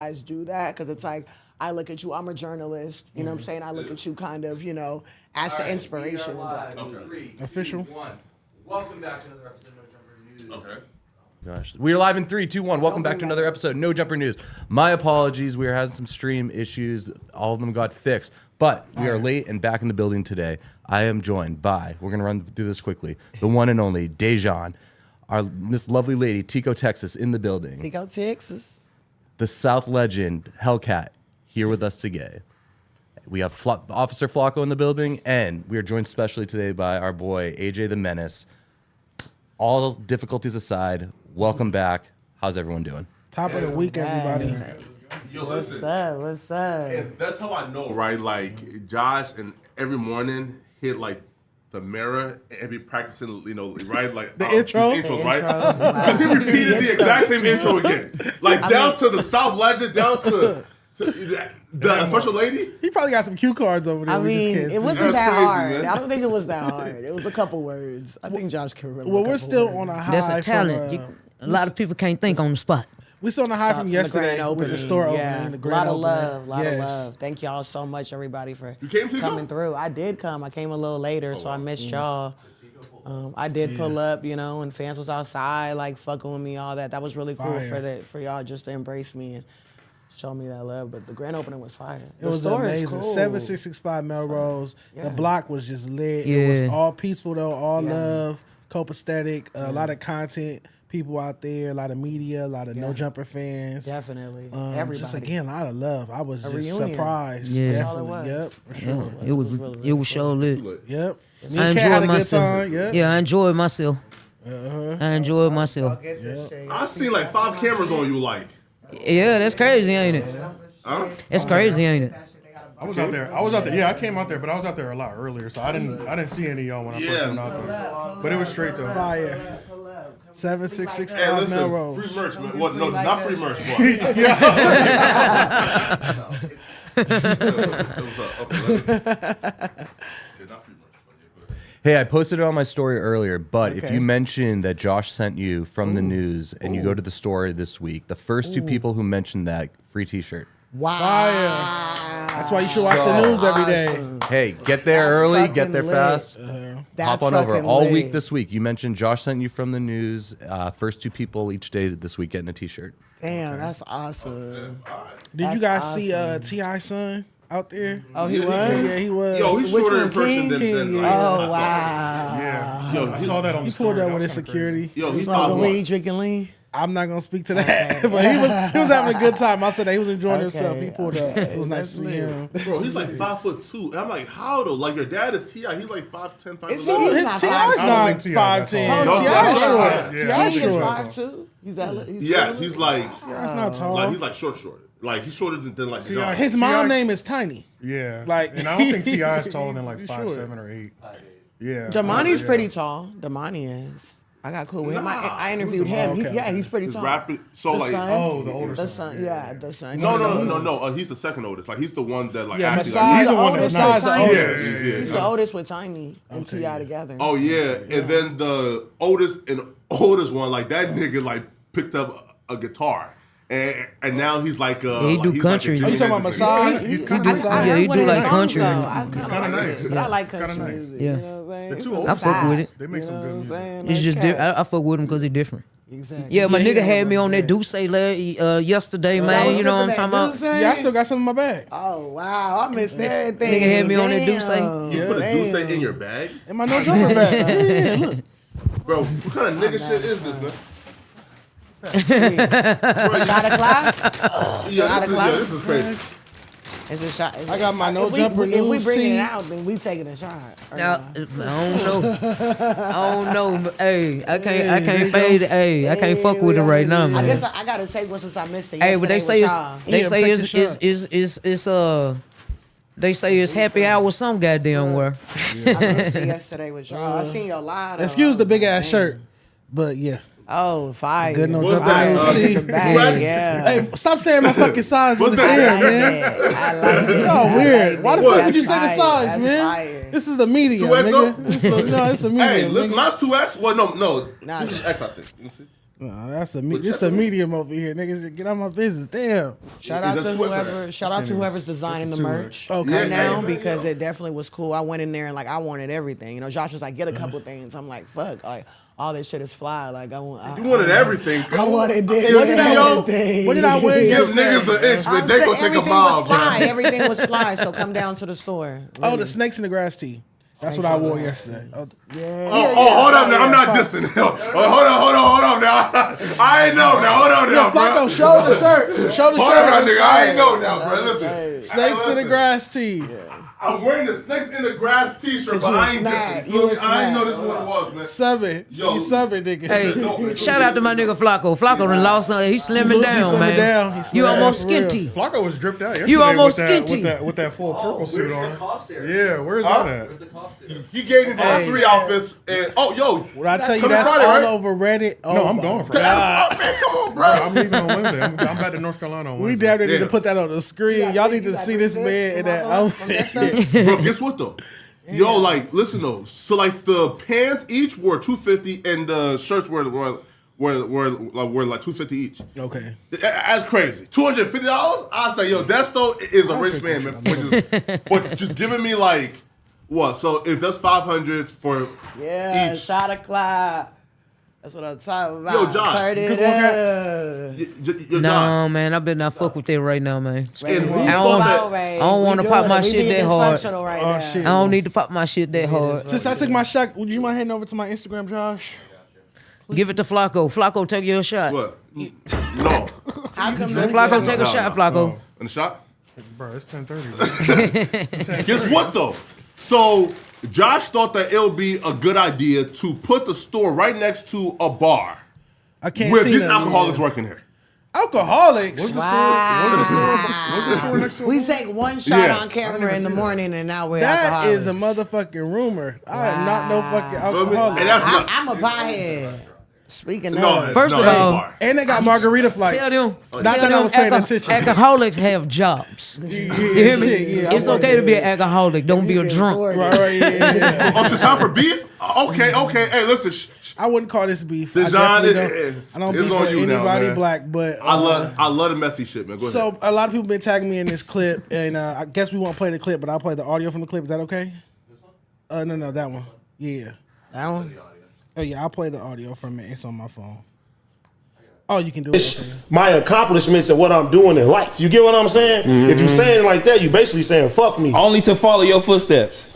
guys do that because it's like I look at you. I'm a journalist. You know what I'm saying? I look at you kind of, as an inspiration. We are live. 3, Official. 2, 1. Welcome back to another episode of No Jumper News. Okay. Gosh, we are live in 3, 2, 1. Welcome back to another episode. No Jumper News. My apologies. We are having some stream issues. All of them got fixed, but we are late and back in the building today. I am joined by. We're gonna run through this quickly. The one and only Dejon, this lovely lady, Tico, Texas, in the building. Tico, Texas. The South legend Hellcat here with us today. We have Officer Flacco in the building, and we are joined specially today by our boy AJ the Menace. All difficulties aside, welcome back. How's everyone doing? Top of the week, everybody. Yo, What's listen. up? What's up? And that's how I know, right? Like Josh, and every morning hit like the mirror and be practicing, right? Like The intro? his intros, The right? intro. Because he repeated the exact same intro again, like down to the South Legend, down to the special lady. He probably got some cue cards over there. I we just mean, can't it see. wasn't That's that crazy, hard. man. I don't think it was that hard. It was a couple words. I think Josh can remember. Well, a we're couple still words. on a high. That's a from, talent. A lot of people can't think on the spot. we're still on a high Stuff from the yesterday grand with the opening. store Yeah. opening. The A grand lot of opening. love, a lot Yes. of love. Thank y'all so much, everybody, for You came to coming through. I did come. I came a little later, so I missed y'all. I did pull up, and fans was outside, like fucking with me, all that. That was really cool Fire. for y'all just to embrace me and show me that love. But the grand opening was fire. It was store is amazing. cool. 7665 Melrose. Yeah. The block was just lit. It was Yeah. all peaceful though. All Yeah. love, copacetic. A lot of content. People out there. A lot of media. A lot of No Jumper fans. Definitely. Just Everybody. again, a lot of love. I was A just reunion. surprised. Yeah. That's all it Definitely. was. Yep. For Yeah, sure. it was really, it was so lit. Yep. Me I and Kat had a enjoyed good myself. time. Yep. Yeah, I enjoyed myself. I enjoyed myself. I seen like 5 cameras on you, like. Yeah, that's crazy, ain't it? Huh? That's crazy, ain't it? I was out there. Yeah, I came out there, but I was out there a lot earlier, so I didn't see any of y'all when I first went out there. But it was straight though. Fire. And 7665 listen, Melrose. free merch, man. What? No, not free merch. What? What's up? Okay, yeah, not free merch. But yeah, go ahead. Hey, I posted it on my story earlier, but if you mention that Josh sent you from the news and you go to the store this week, the first 2 people who mentioned that, free t-shirt. Wow. Fire. That's why you should watch the news every day. Awesome. Hey, get there That's early, fucking get there lit. fast. That's Hop on over. fucking All lit. week this week. You mentioned Josh sent you from the news. First 2 people each day this week getting a t-shirt. Damn, that's awesome. Did you That's guys see awesome. T.I. son out there? Oh, he Yeah, was? Yeah, he was. Yo, he's Which shorter in one, person King? than Yeah. like, Oh, wow. Yeah, Yo, I saw that on He the story. pulled up That with was his kinda crazy. security. Yo, he's Smoking 5'1". weed, drinking lean. I'm not gonna speak to that, but he was having a good time. I said that he was enjoying Okay, himself. He pulled up. It was nice to see him. Bro, he's like 5'2", and I'm like, how though? Like your dad is Ti. He's like 5'10", 5'11". Is he? His not T.I.'s five- I don't not think T.I.'s that 5'10". tall. T.I.'s No, short. yeah. T.I.'s King is short. 5'2". He's that. Yes, he's like, That's not tall. like he's like short. Like he's shorter than like T.I. John. His T.I. mom name is Tiny. Yeah, Like- and I don't think T.I. is taller than like He's 5'7" or 8. Yeah, Damani's yeah. pretty tall. Damani is. I got cool with him. I interviewed him. Okay. Yeah, he's pretty He's tall. rapping. So The like, son. Oh, the older The son. son. Yeah, the son. no. He's the second oldest. Like he's the one that like Yeah, actually. Masai, Like, He's the one oldest that's with nice. Tiny. Yeah. He's the oldest with Tiny and T.I. together. oh yeah, and then the oldest one, like that nigga, like picked up a guitar. And now he's like he do he's country. Like Are you talking about Masai? He's I kind do- of I yeah, heard he one do of his like songs, country. though. I kinda kinda like nice. it. But I like Kinda country nice. music. Yeah. You know what I'm saying? The two It's oldest. I fuck with it. They make some You know good what I'm music. saying? It's just Nice different. cat. I fuck with him because he's different. Exactly. Yeah, my Yeah, nigga yeah, had me on yeah. that Duce yesterday, man. You know what I'm talking about? Yeah, I still got some in my bag. Oh wow, I missed everything. Nigga had me on that Duce. Damn. You put a Damn. Duce in your bag, In my No Jumper bag. Yeah, look. bro. What kind of nigga shit is this, man? Shot o'clock. Yeah, o'clock? this is crazy. It's a shot. I got my No If we- Jumper If we news bring seat. it out, then we taking a shot. Or Now, not? I don't know. Hey, I can't fade it. Hey, I can't fuck with it right now, I man. guess I gotta take one since I missed it. Hey, but they yesterday say with it's y'all. they say it's happy hour some goddamn where. I missed it yesterday with y'all. I seen your live. Excuse the big ass shirt, but yeah. Oh, fire. Good No What's Jumper that? news seat. The bag, yeah. Hey, stop saying my fucking size in What's this that? air, I like man. that. I like it. Oh, I weird. like Why the it. fuck That's would you say the fire. size, That's man? fire. This is the medium, 2X nigga. though? It's the medium. Hey, listen, nigga. mine's 2X. Well, no, Nah. this is X, I think. Let me see. That's this a medium over here, niggas. Get out my business. Damn. Shout out to whoever's designing the merch right now because it definitely was cool. I went in there and like I wanted everything. You know, Josh was like, get a couple things. I'm like, fuck, like all this shit is fly. Like I wanted everything. I wanted everything. What did I wear? Give niggas an inch, but they gonna take a mile. Everything was fly. So come down to the store. Oh, the snakes in the grass tee. That's what I wore yesterday. Hold up now. I'm not dissing. Hold on now. I ain't know now. Hold on now, Flacco, show the shirt. Show the shirt. Hold on, nigga. I ain't know now, bro. Listen. Snakes in the grass tee. I'm wearing the Snakes in the Grass t-shirt, but I ain't dissing. I ain't know this what it was, man. Subbing. You subbing, nigga. Hey, shout out to my nigga Flacco. Flacco done lost something. He's slimming down, man. You almost skinty. Flacco was dripped out yesterday. You almost skinty. With that full purple suit on. Yeah, where's that at? He gave me all 3 outfits. And when I tell you that's all over Reddit. No, I'm going for that. Man, come on, bro. I'm leaving on Wednesday. I'm back to North Carolina on Wednesday. We damn near need to put that on the screen. Y'all need to see this man in that outfit. Bro, guess what though? Yo, like, listen though. So like the pants each were $250 and the shirts were like $250 each. Okay, that's crazy. $250. I say, yo, that though is a rich man, for just giving me like what? So if that's $500 for each shot of clout. That's what I'm talking about. Yo, Josh. Turn it up. No, man, I better not fuck with that right now, man. I don't want to pop my shit that hard. Shit. I don't need to pop my shit that hard. Since I took my shot, would you mind heading over to my Instagram, Josh? Give it to Flacco. Flacco, take your shot. What? No. Flacco, take a shot, Flacco. In the shot? Bro, it's 10:30. Guess what though? So Josh thought that it would be a good idea to put the store right next to a bar. I can't with these alcoholics working here. Alcoholics? What's the store? What's the store next to? We take one shot on camera in the morning, and now we're That alcoholics. is a motherfucking rumor. I am not no fucking alcoholic. I'm a pothead. Speaking of, first of all, and they got margarita flights. Tell them, not that I was paying attention. Alcoholics have jobs. You hear me? It's okay to be an alcoholic. Don't be a drunk. Right, yeah. Oh, it's time for beef? Okay. Hey, listen. I wouldn't call this beef. Dejon, I don't beef with anybody now, black, but I love the messy shit, man. Go ahead. So a lot of people been tagging me in this clip, and I guess we won't play the clip, but I'll play the audio from the clip. Is that okay? This one? No, that one. Yeah. That one? Oh yeah, I'll play the audio from it. It's on my phone. Oh, you can do it. Okay. My accomplishments and what I'm doing in life. You get what I'm saying? Mm-hmm. If you're saying it like that, you basically saying fuck me. Only to follow your footsteps.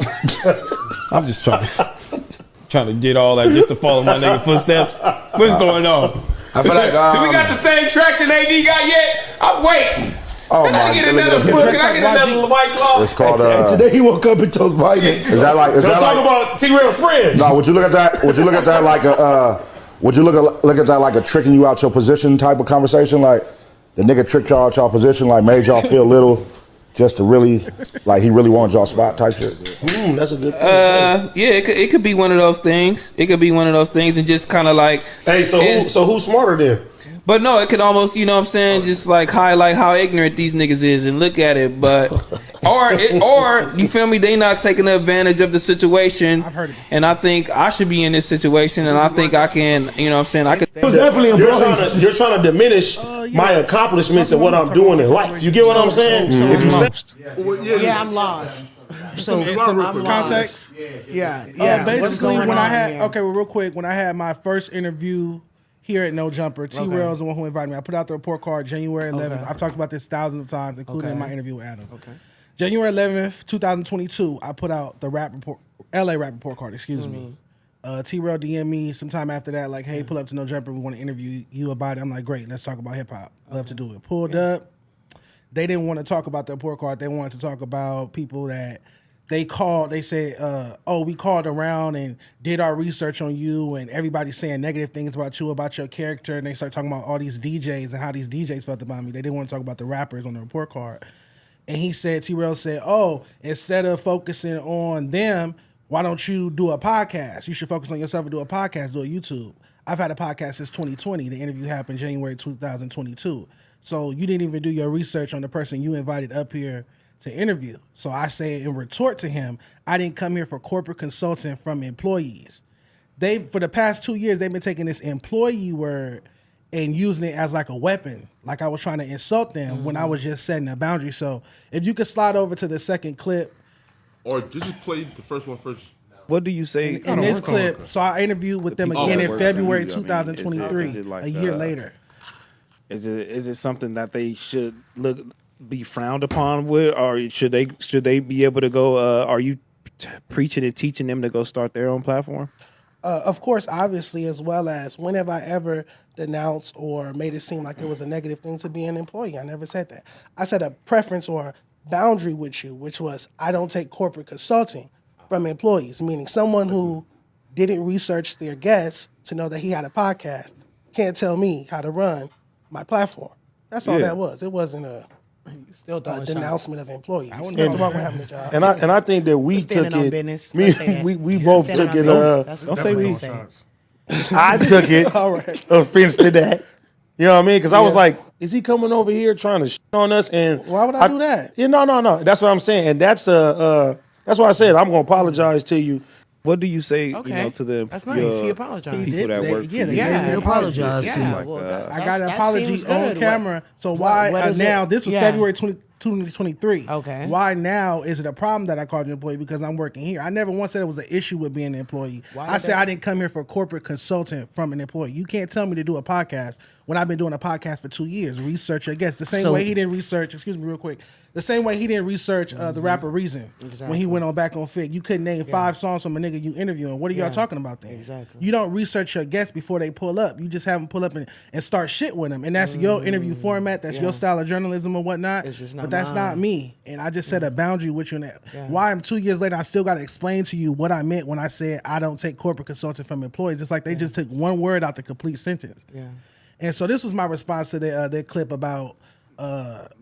I'm just trying to get all that just to follow my nigga footsteps. What's going on? I feel like do we got the same traction AD got yet? I'm waiting. Oh Can I get another foot? Can I get another white claw? It's called. And today he woke up and told vitamins. Is that like? Is that talk about T-Rail's friend? No, would you look at that? Would you look at that like a? Would you look at that like a tricking you out your position type of conversation? Like the nigga tricked y'all out y'all position, like made y'all feel little, just to really, like he really wanted y'all spot type shit. That's a good. Yeah, it could be one of those things. It could be one of those things, and just kind of like. Hey, so who's smarter then? But no, it could almost, you know what I'm saying, just like highlight how ignorant these niggas is and look at it. But or you feel me? They not taking advantage of the situation. I've heard it. And I think I should be in this situation, and I think I can, you know what I'm saying, I can. It was definitely you're trying to diminish my accomplishments and what I'm doing in life. You get what I'm saying? If you say, I'm lost. Some context. Yeah. Basically, when I had real quick, when I had my first interview here at No Jumper, T-Rail is the one who invited me. I put out the report card January 11th. I've talked about this thousands of times, including in my interview with Adam. January 11th, 2022, I put out the LA rap report card, excuse me. T-Rail DM'd me sometime after that, like, hey, pull up to No Jumper. We want to interview you about it. I'm like, great, let's talk about hip-hop. Love to do it. Pulled up. They didn't want to talk about the report card. They wanted to talk about people that they called. They said, we called around and did our research on you, and everybody's saying negative things about you, about your character, and they started talking about all these DJs and how these DJs felt about me. They didn't want to talk about the rappers on the report card. And T-Rail said, instead of focusing on them, why don't you do a podcast? You should focus on yourself and do a podcast, do a YouTube. I've had a podcast since 2020. The interview happened January 2022. So you didn't even do your research on the person you invited up here to interview. So I say in retort to him, I didn't come here for corporate consulting from employees. for the past 2 years, they've been taking this employee word and using it as like a weapon. Like I was trying to insult them when I was just setting a boundary. So if you could slide over to the second clip. Or just play the first one first. What do you say? In this clip, so I interviewed with them again in February 2023, like, a year later. Is it something that they should be frowned upon with, or should they be able to go? Are you preaching and teaching them to go start their own platform? Of course, obviously, as well as when have I ever denounced or made it seem like it was a negative thing to be an employee? I never said that. I said a preference or boundary with you, which was I don't take corporate consulting from employees, meaning someone who didn't research their guests to know that he had a podcast can't tell me how to run my platform. That's all that was. It wasn't a denouncement of employees. I wouldn't wrong with having a job. And I think that we took it. We both took it. Don't say we. I took it. All right. Offense to that. You know what I mean? Because I was like, is he coming over here trying to shit on us? And why would I do that? Yeah, no. That's what I'm saying. And that's why I said I'm going to apologize to you. What do you say? Okay. You know, to the that's nice. He apologized. People that work. Yeah, they apologized. Yeah, I got an apology on camera. So why now? This was February 2023. Okay. Why now is it a problem that I called you an employee because I'm working here? I never once said it was an issue with being an employee. I said I didn't come here for corporate consultant from an employee. You can't tell me to do a podcast when I've been doing a podcast for 2 years. Research, I guess, the same way he didn't research. Excuse me, real quick. The same way he didn't research the rapper Reason when he went on Back on Fig. You couldn't name 5 songs from a nigga you interviewing. What are y'all talking about then? Exactly. You don't research your guests before they pull up. You just have them pull up and start shit with them. And that's your interview format. That's your style of journalism or whatnot. It's just not but that's not me. And I just set a boundary with you. Why I'm 2 years later, I still got to explain to you what I meant when I said I don't take corporate consulting from employees. It's like they just took one word out the complete sentence. Yeah. And so this was my response to their clip about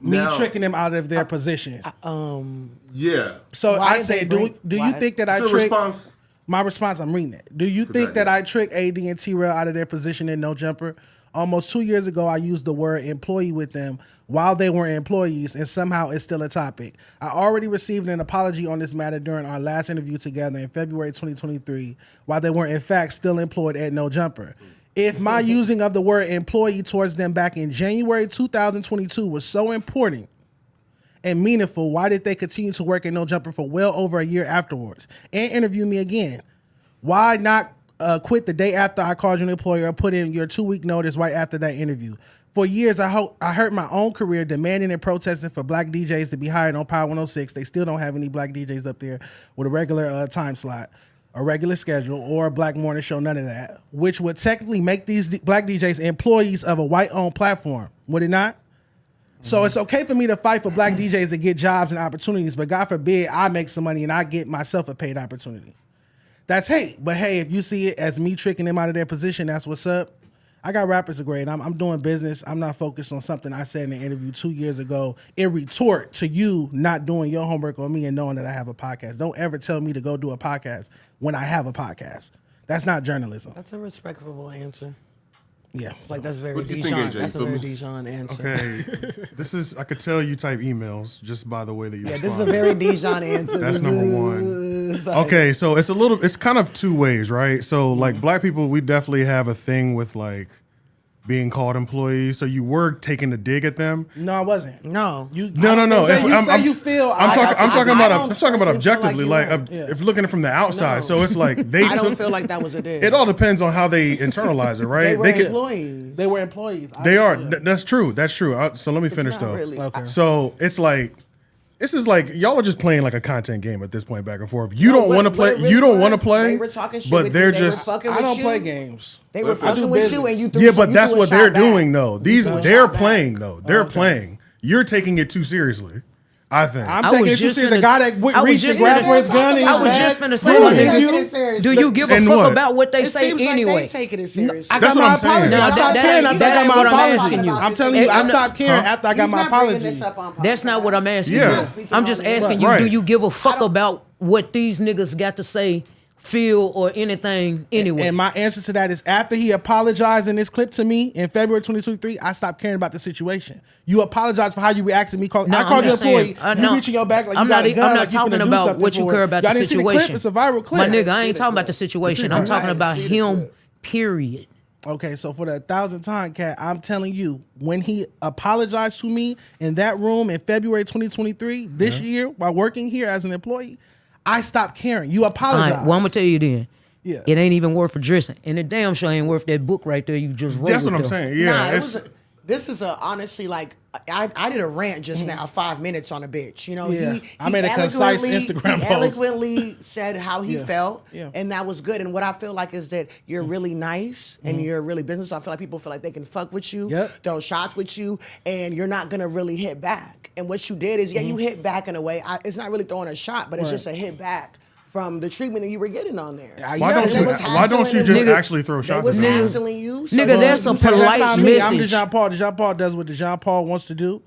me tricking them out of their positions. Yeah. So I say, do you think that I trick? Response? My response, I'm reading it. Do you think that I trick AD and T-Rail out of their position in No Jumper? Almost 2 years ago, I used the word employee with them while they were employees, and somehow it's still a topic. I already received an apology on this matter during our last interview together in February 2023, while they were in fact still employed at No Jumper. If my using of the word employee towards them back in January 2022 was so important and meaningful, why did they continue to work at No Jumper for well over a year afterwards and interview me again? Why not quit the day after I called you an employer or put in your 2-week notice right after that interview? For years, I hurt my own career demanding and protesting for black DJs to be hired on Power 106. They still don't have any black DJs up there with a regular time slot, a regular schedule, or a black morning show, none of that, which would technically make these black DJs employees of a white-owned platform, would it not? So it's okay for me to fight for black DJs to get jobs and opportunities, but God forbid I make some money and I get myself a paid opportunity. That's hate. But hey, if you see it as me tricking them out of their position, that's what's up. I got rappers to grade. I'm doing business. I'm not focused on something I said in an interview 2 years ago in retort to you not doing your homework on me and knowing that I have a podcast. Don't ever tell me to go do a podcast when I have a podcast. That's not journalism. That's a respectable answer. Yeah. Like that's very What do you Dejon. think, AJ? That's a very Dejon answer. Okay, this is, I could tell you type emails just by the way that you respond. This is a very Dejon answer. That's number one. Okay, so it's kind of two ways, right? So like black people, we definitely have a thing with like being called employees. So you were taking a dig at them. No, I wasn't. No. No. I'm talking about objectively, if if you're looking from the outside. So it's like I don't feel like that was a dig. It all depends on how they internalize it, right? They were employees. They are. That's true. That's true. So let me finish though. Really. Okay. So it's like, this is like y'all are just playing like a content game at this point, back and forth. You don't want to play. You don't want to play. They were talking shit but with they're you. They just. were fucking I with don't you. play games. They were fucking with you, and you threw. Yeah, but that's threw a what shot they're back. doing though. They're playing though. They're playing. You're taking it too seriously, I think. I'm taking it too seriously. The guy that reached and grabbed for his gun. I was just finna say, my nigga, do you give a fuck about what they say anyway? Like they taking it serious. I got my apology. I stopped caring after I got my apology. I'm telling you, I stopped caring after I got my apology. That's not what I'm asking you. I'm just asking you, do you give a fuck about what these niggas got to say feel or anything anyway. And my answer to that is after he apologized in this clip to me in February 2023, I stopped caring about the situation. You apologized for how you reacted to me. I called you an employee. You reaching your back like you got a gun. I'm not talking about what you care about the situation. See the clip? It's a viral clip. My nigga, I ain't talking about the situation. I'm talking about him, period. Okay, so for the 1,000th time, Cat, I'm telling you, when he apologized to me in that room in February 2023, this year, while working here as an employee, I stopped caring. You apologized. All right, well, I'm going to tell you then. Yeah. It ain't even worth addressing. And it damn sure ain't worth that book right there you just wrote. That's what I'm saying. Yeah. This is honestly like I did a rant just now, 5 minutes on a bitch. You know, he made a concise Instagram post. Eloquently said how he felt, and that was good. And what I feel like is that you're really nice and you're really business. So I feel like people feel like they can fuck with you, throw shots with you, and you're not gonna really hit back. And what you did is, you hit back in a way. It's not really throwing a shot, but it's just a hit back from the treatment that you were getting on there. Why don't you just actually throw shots? They was hassling you. So nigga, there's some polite message. I'm Dejon Paul. Dejon Paul does what Dejon Paul wants to do.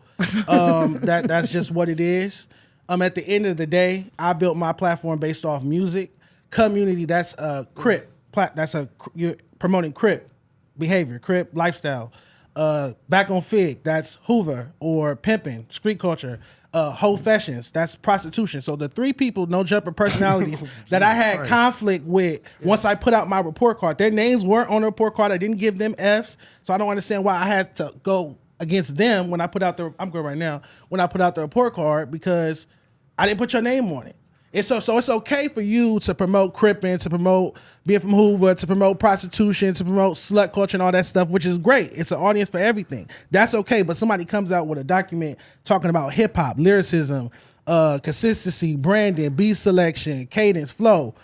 That's just what it is. At the end of the day, I built my platform based off music. Community, that's a Crip. You're promoting Crip behavior, Crip lifestyle. Back on Fig, that's Hoover or pimping, street culture. Whole fashions, that's prostitution. So the 3 people, no jumper personalities that I had conflict with once I put out my report card, their names weren't on the report card. I didn't give them Fs, so I don't understand why I had to go against them when I put out when I put out the report card because I didn't put your name on it. So it's okay for you to promote cripping, to promote being from Hoover, to promote prostitution, to promote slut culture and all that stuff, which is great. It's an audience for everything. That's okay. But somebody comes out with a document talking about hip hop, lyricism, consistency, branding, beat selection, cadence, flow.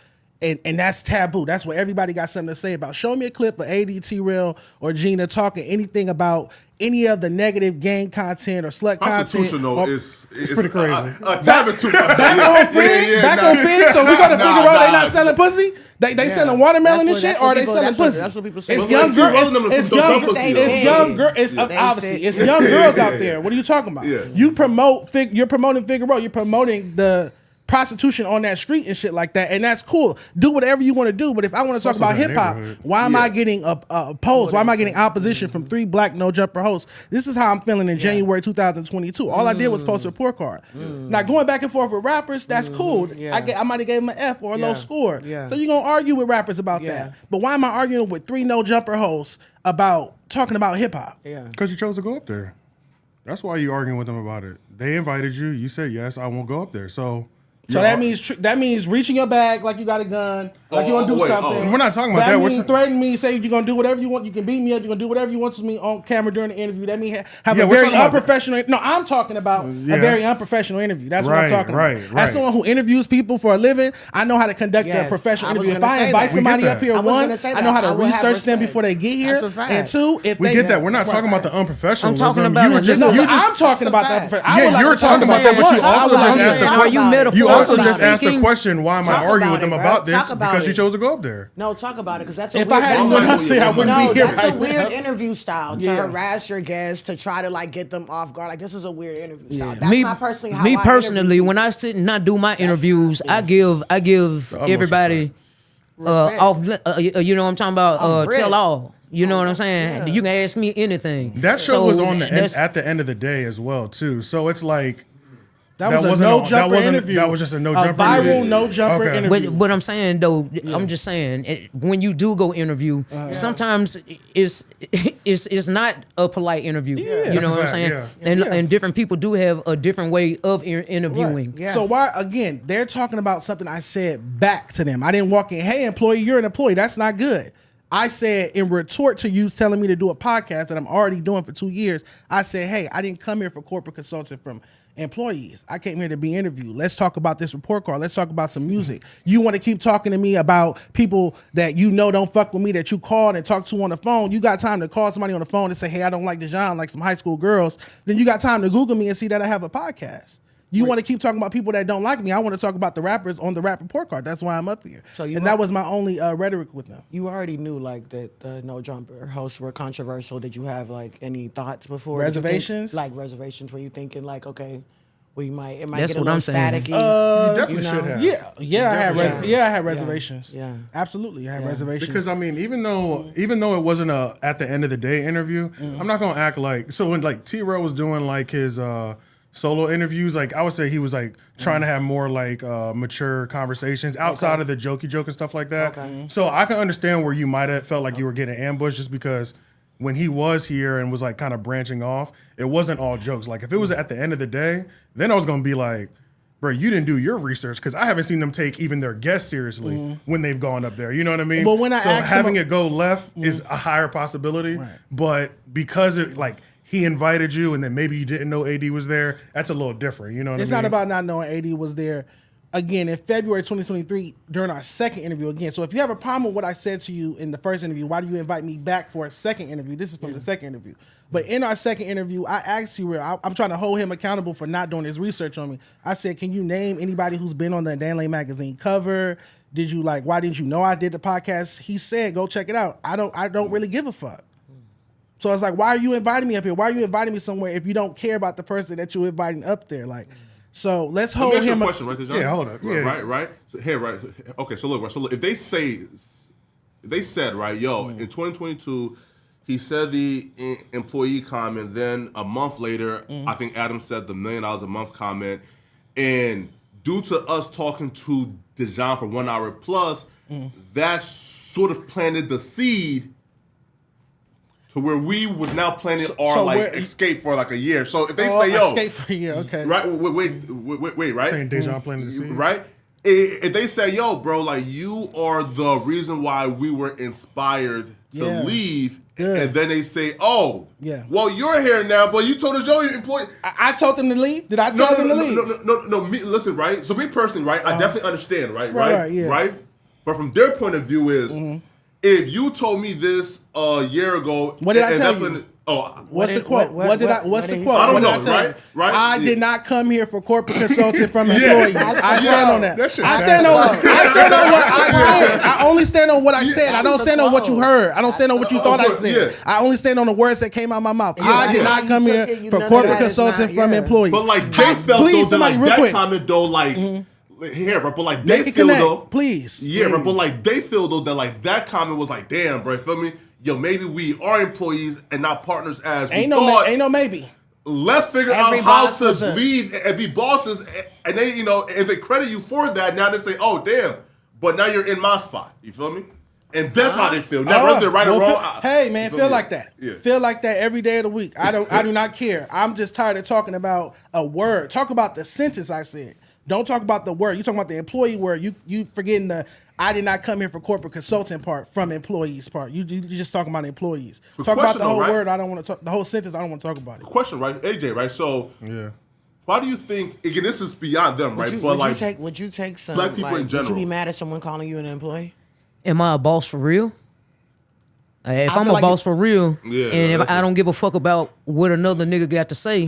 And that's taboo. That's what everybody got something to say about. Show me a clip of AD, T-Rail, or Gina talking anything about any of the negative gang content or slut content. Prostitution, though, it's pretty crazy. Back on Fig. Back on Fig. So we got to figure out they not selling pussy. They selling watermelon and shit, or they selling pussy. That's what people say. It's young girls. It's obviously it's young girls out there. What are you talking about? You're promoting Figaro. You're promoting the prostitution on that street and shit like that, and that's cool. Do whatever you want to do, but if I want to talk about hip hop, why am I getting opposed? Why am I getting opposition from 3 black no jumper hosts? This is how I'm feeling in January 2022. All I did was post a report card. Now going back and forth with rappers, that's cool. I might have gave them an F or a low score. So you're gonna argue with rappers about that. But why am I arguing with 3 no jumper hosts about talking about hip hop? Because you chose to go up there. That's why you arguing with them about it. They invited you. You said yes. I won't go up there. So that means reaching your bag like you got a gun, like you want to do something. We're not talking about that. That means threaten me, say you're going to do whatever you want. You can beat me up. You're going to do whatever you want to me on camera during the interview. That means have a very unprofessional. No, I'm talking about a very unprofessional interview. That's what I'm talking about. As someone who interviews people for a living, I know how to conduct a professional interview. If I invite somebody up here, 1, I know how to research them before they get here. And 2, if we get that, we're not talking about the unprofessional. I'm talking about I'm talking about the unprofessional. Yeah, you're talking about that, but you also just asked the question. You also just asked the question, why am I arguing with them about this? Because you chose to go up there. No, talk about it, because that's a if I had nothing, I wouldn't be here. That's a weird interview style to harass your guests, to try to like get them off guard. Like, this is a weird interview style. That's not personally how I interview. When I sit and not do my interviews, I give everybody off. You know what I'm talking about? Tell all. You know what I'm saying? You can ask me anything. That show was on at the end of the day as well too. So it's like. That was a no jumper interview. That was just a no jumper interview. Viral no jumper interview. But I'm saying though, I'm just saying when you do go interview, sometimes it's not a polite interview. You know what I'm saying? And different people do have a different way of interviewing. So why again? They're talking about something I said back to them. I didn't walk in. Hey, employee, you're an employee. That's not good. I said in retort to you telling me to do a podcast that I'm already doing for 2 years. I said, hey, I didn't come here for corporate consulting from employees. I came here to be interviewed. Let's talk about this report card. Let's talk about some music. You want to keep talking to me about people that you know don't fuck with me, that you called and talked to on the phone. You got time to call somebody on the phone and say, hey, I don't like Dejon, like some high school girls. Then you got time to Google me and see that I have a podcast. You want to keep talking about people that don't like me. I want to talk about the rappers on the rap report card. That's why I'm up here. That was my only rhetoric with them. You already knew like that the No Jumper hosts were controversial. Did you have like any thoughts before? Reservations? Like reservations? Were you thinking like, okay, Well, it might That's get a what little I'm saying. staticky. You definitely should have. Yeah, I had reservations. Yeah. Absolutely, I had reservations. Because I mean, even though it wasn't a at the end of the day interview, I'm not gonna act like when like T-Rail was doing like his solo interviews, like I would say he was like trying to have more like mature conversations outside of the jokey joke and stuff like that. So I can understand where you might have felt like you were getting ambushed just because when he was here and was like kind of branching off, it wasn't all jokes. Like if it was at the end of the day, then I was gonna be like, bro, you didn't do your research because I haven't seen them take even their guests seriously when they've gone up there. You know what I mean? But when I so asked having him, it go left is a higher possibility. But because it like he invited you and then maybe you didn't know AD was there, that's a little different. You know what I mean? It's not about not knowing AD was there. Again, in February 2023, during our second interview again. So if you have a problem with what I said to you in the first interview, why do you invite me back for a second interview? This is from the second interview. But in our second interview, I asked you, I'm trying to hold him accountable for not doing his research on me. I said, can you name anybody who's been on the Dan Lane magazine cover? Did you why didn't you know I did the podcast? He said, go check it out. I don't really give a fuck. So I was like, why are you inviting me up here? Why are you inviting me somewhere if you don't care about the person that you're inviting up there? So let's hold Let me ask you him. a question, right? Dejon? Yeah, hold up. Yeah. Right. So, right. Okay, so look, if they said, right, yo, in 2022, he said the employee comment, then a month later, I think Adam said the $1 million a month comment, and due to us talking to Dejon for 1 hour plus, that sort of planted the seed to where we was now planning our escape for like a year. So if they say, yo, escape for a year, okay, right? Wait, right? Saying Dejon planted the seed, right? If they say, yo, bro, like you are the reason why we were inspired to leave, and then they say, oh, well, you're here now, but you told us your employee. I told them to leave. Did I tell them to leave? No. Listen, right? So me personally, right? I definitely understand, right? Right. But from their point of view is. If you told me this a year ago, what did I tell you? What's the quote? What's the quote? I don't know, right? I did not come here for corporate consulting from employees. I stand on that. I stand on what I said. I only stand on what I said. I don't stand on what you heard. I don't stand on what you thought I said. I only stand on the words that came out of my mouth. I did not come here for corporate consulting from employees. But like they felt though that comment though like. Here, bro, but like they feel though, please. Yeah, bro, but like they feel though that like that comment was like, damn, bro, feel me? Yo, maybe we are employees and not partners as we thought. Ain't no maybe. Let's figure out how to leave and be bosses, and they, if they credit you for that, now they say, oh, damn, but now you're in my spot. You feel me? And that's how they feel. Now, whether they're right or wrong. Hey, man, feel like that. Yeah. Feel like that every day of the week. I do not care. I'm just tired of talking about a word. Talk about the sentence I said. Don't talk about the word. You talking about the employee word. You forgetting the I did not come here for corporate consulting part from employees part. You just talking about employees. Talk about the whole word. I don't want to talk the whole sentence. I don't want to talk about it. Question, right, AJ, right? So why do you think? Again, this is beyond them, right? Would you take some black people in general? Would you be mad at someone calling you an employee? Am I a boss for real? If I'm a boss for real, and if I don't give a fuck about what another nigga got to say,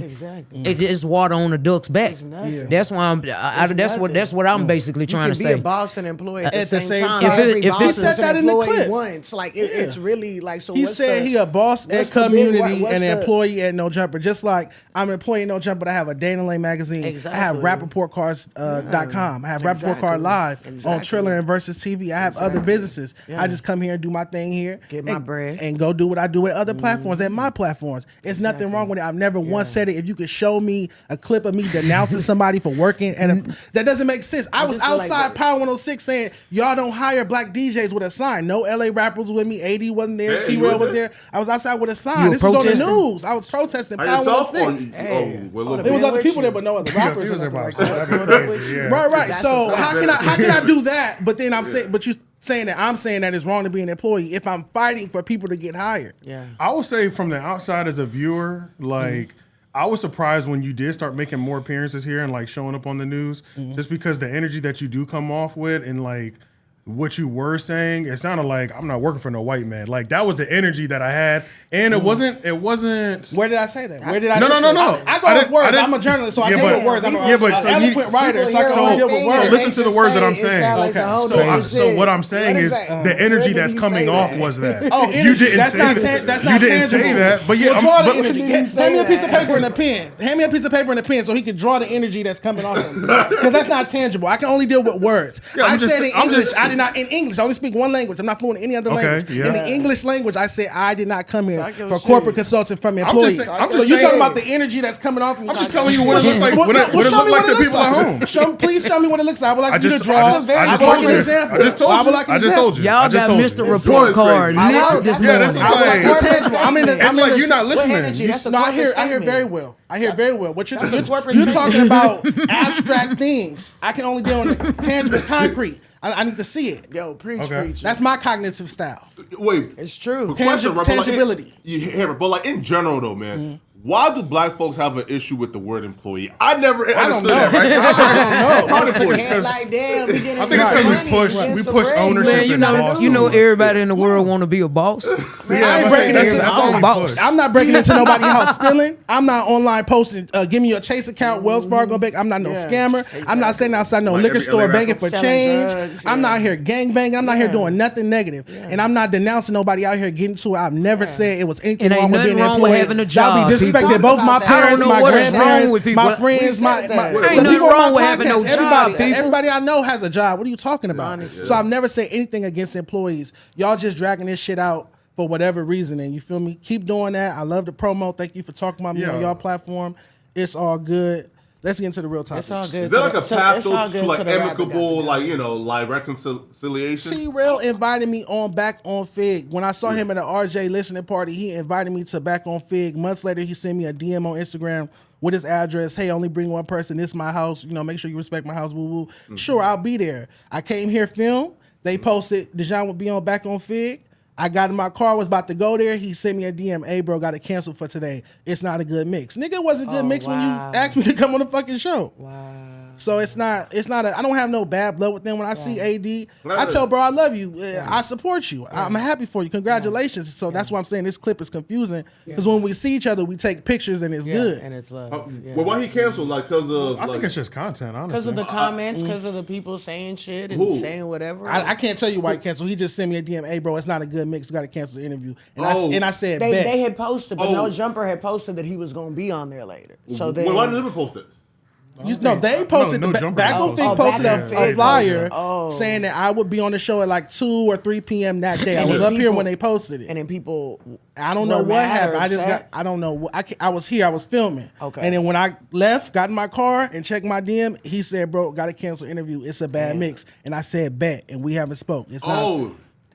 it's water on the duck's back. That's why that's what I'm basically trying to say. You can be a boss and employee at the same time. If he said that in the clip once, like it's really like so. He said he a boss at Community and an employee at No Jumper. Just like I'm an employee at No Jumper, I have a Dana Lane magazine. I have RapReportCards.com. I have Rap Report Card Live on Triller and Versus TV. I have other businesses. I just come here and do my thing here. Get my bread. And go do what I do at other platforms, at my platforms. It's nothing wrong with it. I've never once said it. If you could show me a clip of me denouncing somebody for working, and that doesn't make sense. I was outside Power 106 saying, y'all don't hire black DJs with a sign. No LA rappers was with me. 80 wasn't there. T-Rail was there. I was outside with a sign. This was on the news. I was protesting Power 106. There was other people there, but no other rappers. Right. So how can I do that? But then I'm saying, but you saying that I'm saying that it's wrong to be an employee if I'm fighting for people to get hired. Yeah. I would say from the outside as a viewer, like I was surprised when you did start making more appearances here and like showing up on the news, just because the energy that you do come off with and like what you were saying, it sounded like I'm not working for no white man. Like that was the energy that I had, and it wasn't. Where did I say that? Where did I? No. I go with words. I'm a journalist, so I go with words. I'm an eloquent writer, so I can only deal with words. So listen to the words that I'm saying. So what I'm saying is the energy that's coming off was that. Oh, you didn't say that. You didn't say that. But yeah, hand me a piece of paper and a pen. Hand me a piece of paper and a pen so he can draw the energy that's coming off him. Because that's not tangible. I can only deal with words. I said in English. I did not in English. I only speak one language. I'm not fluent in any other language. Yeah. In the English language, I said I did not come here for corporate consulting from employees. I'm so you're talking about the energy that's coming off. I'm just telling you what it looks like. What it looks like to people at home. Please show me what it looks like. I would like you to draw. I just told you. Y'all got Mr. Report Card. This morning. It's like you're not listening. No, I hear very well. I hear very well. What you're talking about abstract things. I can only deal in the tangible, concrete. I need to see it. Yo, preach. That's my cognitive style. Wait, it's true. Tangibility. But like in general though, man. Why do black folks have an issue with the word employee? I never understood that, right? I think it's because we push ownership. Man, you know everybody in the world want to be a boss. I'm not breaking into nobody's house stealing. I'm not online posting, give me your Chase account, Wells Fargo bank. I'm not no scammer. I'm not standing outside no liquor store begging for change. I'm not here gangbanging. I'm not here doing nothing negative. And I'm not denouncing nobody out here getting to it. I've never said it was anything wrong with being an employee. Having a job. Respected both my parents, my grandparents, my friends, my ain't nothing wrong with having no job. Everybody I know has a job. What are you talking about? So I've never said anything against employees. Y'all just dragging this shit out for whatever reason, and you feel me? Keep doing that. I love the promo. Thank you for talking about me on y'all platform. It's all good. Let's get into the real topics. It's all good. Is there like a path to like amicable, like, you know, like reconciliation? T-Rail invited me on Back on Fig. When I saw him at an RJ listening party, he invited me to Back on Fig. Months later, he sent me a DM on Instagram with his address. Hey, only bring one person. This is my house. You know, make sure you respect my house. Woo woo. Mm-hmm. Sure, I'll be there. I came here, film. They posted Dejon would be on Back on Fig. I got in my car, was about to go there. He sent me a DM. Hey, bro, got to cancel for today. It's not a good mix. Nigga, it wasn't a good mix when you asked me to come on the fucking show. Wow. So it's not I don't have no bad blood with them. When I see AD, I tell bro, I love you. I support you. I'm happy for you. Congratulations. So that's why I'm saying this clip is confusing. Because when we see each other, we take pictures and it's good. And it's love. Well, why he canceled? Like, because of... I think it's just content, honestly. Because of the comments, because of the people saying shit and saying whatever. I can't tell you why he canceled. He just sent me a DM. Hey, bro, it's not a good mix. You got to cancel the interview. And I said, they had posted, but No Jumper had posted that he was going to be on there later. So then... Why did they post it? They posted Back on Fig posted a flyer saying that I would be on the show at like 2 or 3 p.m. that day. I was up here when they posted it, and then people. I don't know what happened. I don't know. I was here. I was filming. Okay. And then when I left, got in my car and checked my DM, he said, "Bro, got to cancel interview. It's a bad mix." And I said, "Bet." And we haven't spoke. It's not.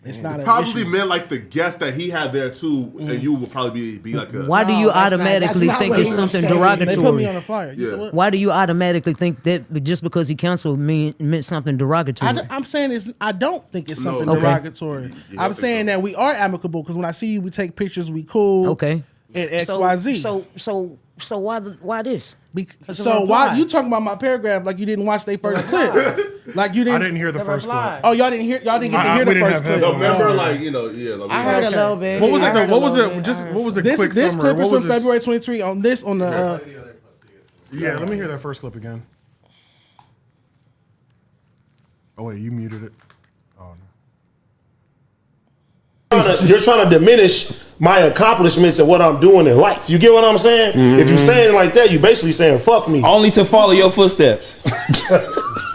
It's not probably meant like the guest that he had there too, and you would probably be like a. Why do you automatically think it's something derogatory? They put me on the flyer. Why do you automatically think that just because he canceled meant something derogatory? I'm saying I don't think it's something derogatory. I'm saying that we are amicable because when I see you, we take pictures, we cool. Okay. And XYZ. So why this? So why you talking about my paragraph like you didn't watch their first clip? Like you didn't. I didn't hear the first clip. Oh, y'all didn't get to hear the first clip. No, remember, like like I heard a little bit. What was it? What was the quick this summary? This clip is from February 23 on the. Yeah, let me hear that first clip again. Oh wait, you muted it. Oh no. You're trying to diminish my accomplishments and what I'm doing in life. You get what I'm saying? Mm-hmm. If you're saying it like that, you basically saying fuck me. Only to follow your footsteps.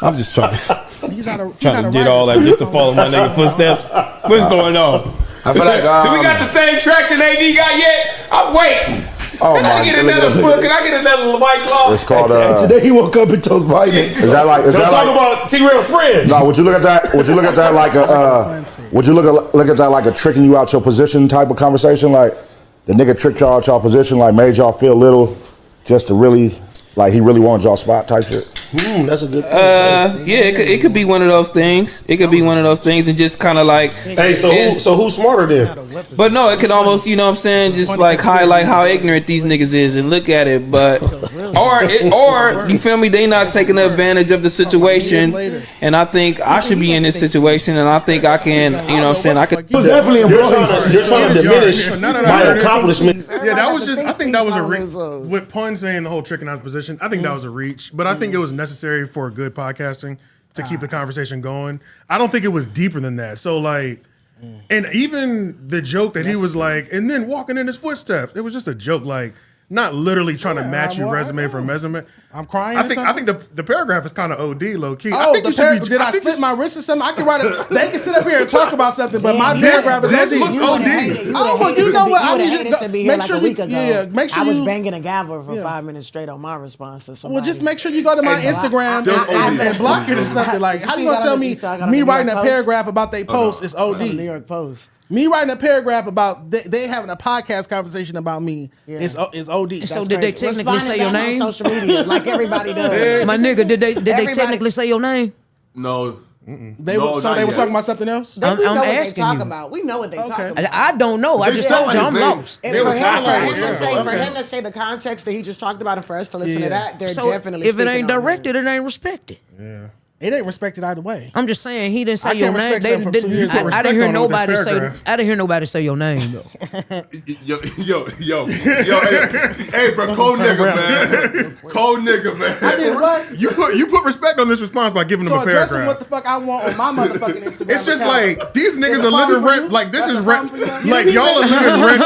I'm just trying to did all that just to follow my nigga footsteps. What's going on? I feel like do we got the same traction AD got yet? I'm waiting. Oh Can I get another book? Can I get another White Claw? It's called. Today he woke up and chose vitamins. Is that like? Don't talk about T-Rail's friend. No, would you look at that? Would you look at that like a? Would you look at that like a tricking you out your position type of conversation? Like the nigga tricked y'all out y'all position, like made y'all feel little, just to really, like he really wanted y'all spot type shit. That's a good point. It could be one of those things. It could be one of those things, and just kind of like, hey, so who's smarter then? But no, it could almost, you know what I'm saying, just like highlight how ignorant these niggas is and look at it. But or you feel me? They not taking advantage of the situation, and I think I should be in this situation, and I think I can, you know what I'm saying, I can. Definitely, you're trying to diminish my accomplishment. Yeah, that was just. I think that was a reach. With Pun saying the whole tricking out position, I think that was a reach. But I think it was necessary for good podcasting to keep the conversation going. I don't think it was deeper than that. So like, and even the joke that he was like, and then walking in his footsteps, it was just a joke. Like, not literally trying to match your resume for measurement. I'm crying. I think the paragraph is kind of OD, low key. Oh, did I slip my wrist or something? I can write it. They can sit up here and talk about something, but my paragraph is looks OD. Oh, well, you know what? I need to be here like a week ago. Yeah, make sure I was banging a gavel for 5 minutes straight on my response to somebody. Well, just make sure you go to my Instagram and block it or something. Like, how you gonna tell me writing a paragraph about they post is OD? New York Post. Me writing a paragraph about they having a podcast conversation about me is OD. So did they technically say your name? On social media, like everybody does. My nigga, did they technically say your name? No. They were talking about something else. We know what they asking talk you. about. We know what they talk about. I don't know. I just told you I'm lost. And for him to say the context that he just talked about, and for us to listen to that, they're definitely. If it ain't directed, it ain't respected. Yeah. It ain't respected either way. I'm just saying he didn't say your name. I didn't hear nobody say. I didn't hear nobody say your name though. Yo, hey, bro, cold nigga, man. Cold nigga, man. I did what? You put respect on this response by giving them a addressing paragraph. what the fuck I want on my motherfucking Instagram. It's just account. like these niggas are living rent. Like this That's is a rent. problem for you? Like y'all are living rent.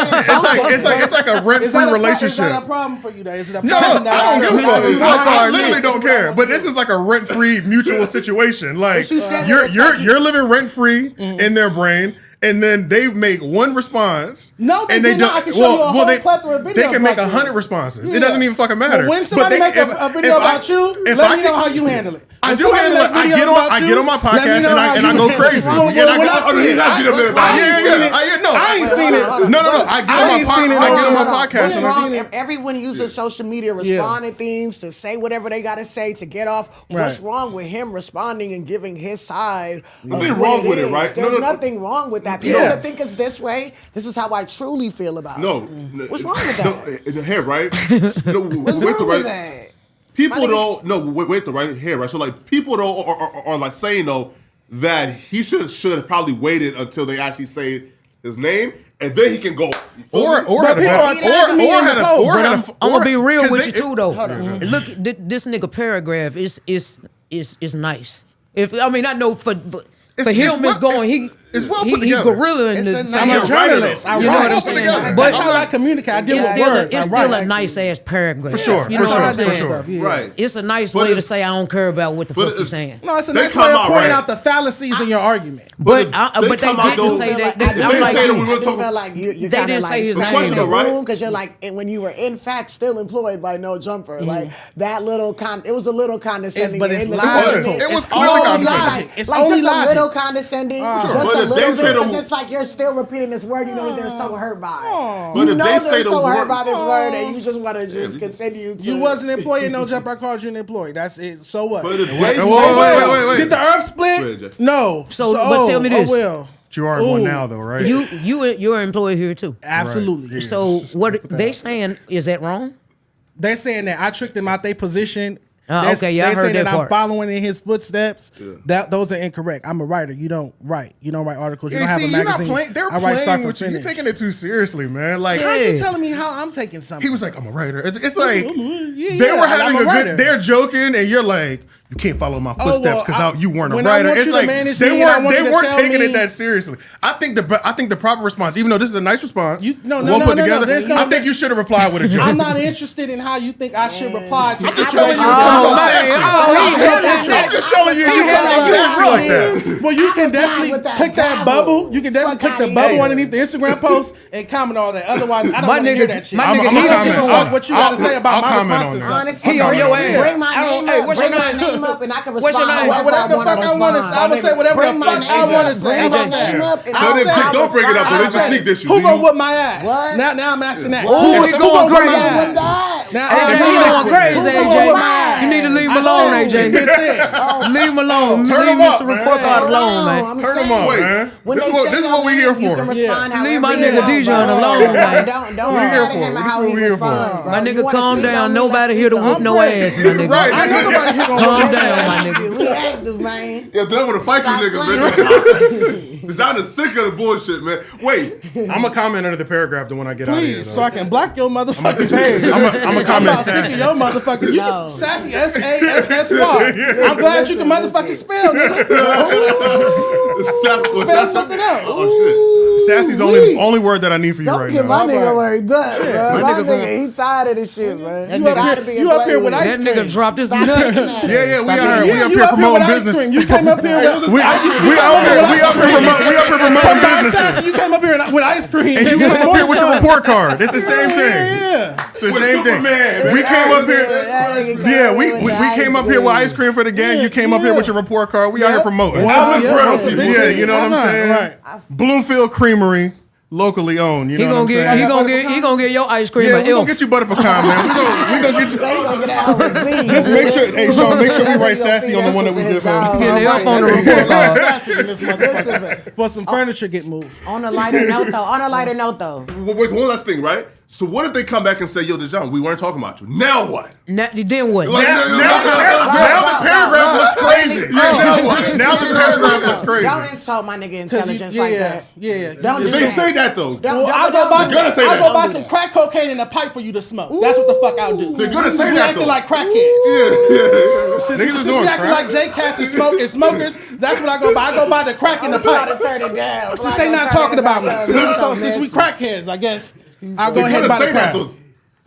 It's like a rent free relationship. Is that a problem for you? Though? Is it a No, problem I don't give a fuck. I literally don't care. But this this is like a rent free mutual situation. Like you said you're living rent free in their brain. And then they make one response. No, they do not. I can show you a whole plethora of videos. They can make about 100 responses. It doesn't even fucking matter. Well, when somebody makes a video about you, let me know how you handle it. I do handle it. I get on my podcast and I go crazy. I ain't seen it. No. I get on my podcast. What's wrong if everyone uses social media, responding things to say whatever they got to say to get off? What's wrong with him responding and giving his side? Nothing wrong with it, right? There's nothing wrong with that. People that think it's this way, this is how I truly feel about it. What's wrong with that? No, here, right? No, What's wrong with that? People don't. No, wait. The right here, right? So like, people don't are like saying though that he should have probably waited until they actually say his name, and then he can go. I'm gonna be real with you too, though. Look, this nigga paragraph is nice. I know for him it's going. It's well put he together. gorilla in the. I'm a journalist. You know what I'm saying? But that's how I communicate. I deal with words. It's still a nice ass paragraph. For sure. You know what I'm saying? Sure. Right. It's a nice way to say I don't care about what the fuck you're saying. No, it's a nice way of pointing out the fallacies in your argument. But they didn't say that. I'm like you they didn't say his name because you're like when you were in fact still employed by No Jumper. Like that little it was a little condescending. But it's logical. It was clearly condescending. It's only just a little condescending. Just a little bit. It's like you're still repeating this word, you know that they're so hurt by it. But if they say the word, hurt by this word, and you just want to just continue to. You was an employee, No Jumper. I called you an employee. That's it. So what? But if they wait. Did the earth split? No. But tell me this. You are one now, though, right? You're an employee here too. Absolutely. Right. So what they saying, is that wrong? They're saying that I tricked them out their position. Okay, yeah, I heard that part. I'm following in his footsteps. Yeah. Those are incorrect. I'm a writer. You don't write. You don't write articles. You don't have a magazine. They're playing with you. You're taking it too seriously, man. Like, how are you telling me how I'm taking something? He was like, I'm a writer. It's like they were having a good. They're joking, and you're like, you can't follow my footsteps because you weren't a writer. It's like they weren't taking it that seriously. I think the proper response, even though this is a nice response, no, I think you should have replied with a joke. I'm not interested in how you think I should reply to. I'm just telling you. I'm just telling you. You come like that. Well, you can definitely click that bubble. You can definitely click the bubble underneath the Instagram post and comment all that. Otherwise, I don't want to hear that shit. My nigga, just watch what you got to say about my responses. Honestly, he on your ass. Bring my name up, and I can respond. Whatever the fuck I want to say. I would say whatever the fuck I want to say. Bring my name up, and don't bring it up. It's a sneak this. Who gonna whip my ass? Now I'm asking that. Oh, he going crazy. Now he going crazy, AJ. You need to leave him alone, AJ. Leave him alone. Leave Mr. Report Card alone, man. Turn him on, man. This is what we here for. Leave my nigga Dejon alone, man. Don't we here for. This is what we here for. My nigga, calm down. Nobody here to whoop no ass, my nigga. Right, I know nobody here gonna Calm down, my nigga. We active, man. Yeah, they want to fight you niggas, man. John is sick of the bullshit, man. Wait. I'm going to comment under the paragraph the when I get out of here. Please, so I can block your motherfucking page. I'm going to I'm comment about sick of sassy. your motherfucking. You can sassy SASSY. I'm glad you can motherfucking spell, nigga. Spell something else. Oh, shit. Sassy's only word that I need for you right Get now. my nigga worried up, bro. My nigga nigga, he tired of this shit, man. You up here with ice That cream. nigga dropped his nuts. Yeah, we out here. We up You here up here with promoting ice business. cream. You came up here with We up here promoting businesses. You came up here with ice cream. And you come up here with your report card. It's the same thing. Yeah. It's the same thing. Superman, We came up here. Yeah, We came up here with ice cream for the gang. You came up here with your report card. We out here promoting. Yeah, you know what I'm saying? Right. Bloomfield Creamery, locally owned. You know what I'm saying? He gonna get your ice cream. Yeah, we gonna get you butter pecan, man. We gonna get you. Just make sure, hey Sean, make sure we write sassy on the one that we give him. Yeah, they up on the report card. Sassy in this motherfucker. For some furniture get moved. On a lighter note, though. Wait, one last thing, right? So what if they come back and say, yo, Dejon, we weren't talking about you. Now what? Then what? Now the paragraph looks crazy. Now what? Now the paragraph looks crazy. Don't insult my nigga intelligence like that. Yeah. Don't do They that. say that, though. I'll go buy some crack cocaine and a pipe for you to smoke. That's what the fuck I'll do. They're gonna say You that, acting though. like crackheads. Yeah. Since we acting like J-Cats and smokers, that's what I go buy. I go buy the crack and the pipes. Turn it down. Since they not talking about me. Since we crackheads, I guess. I'll go ahead and buy the crack.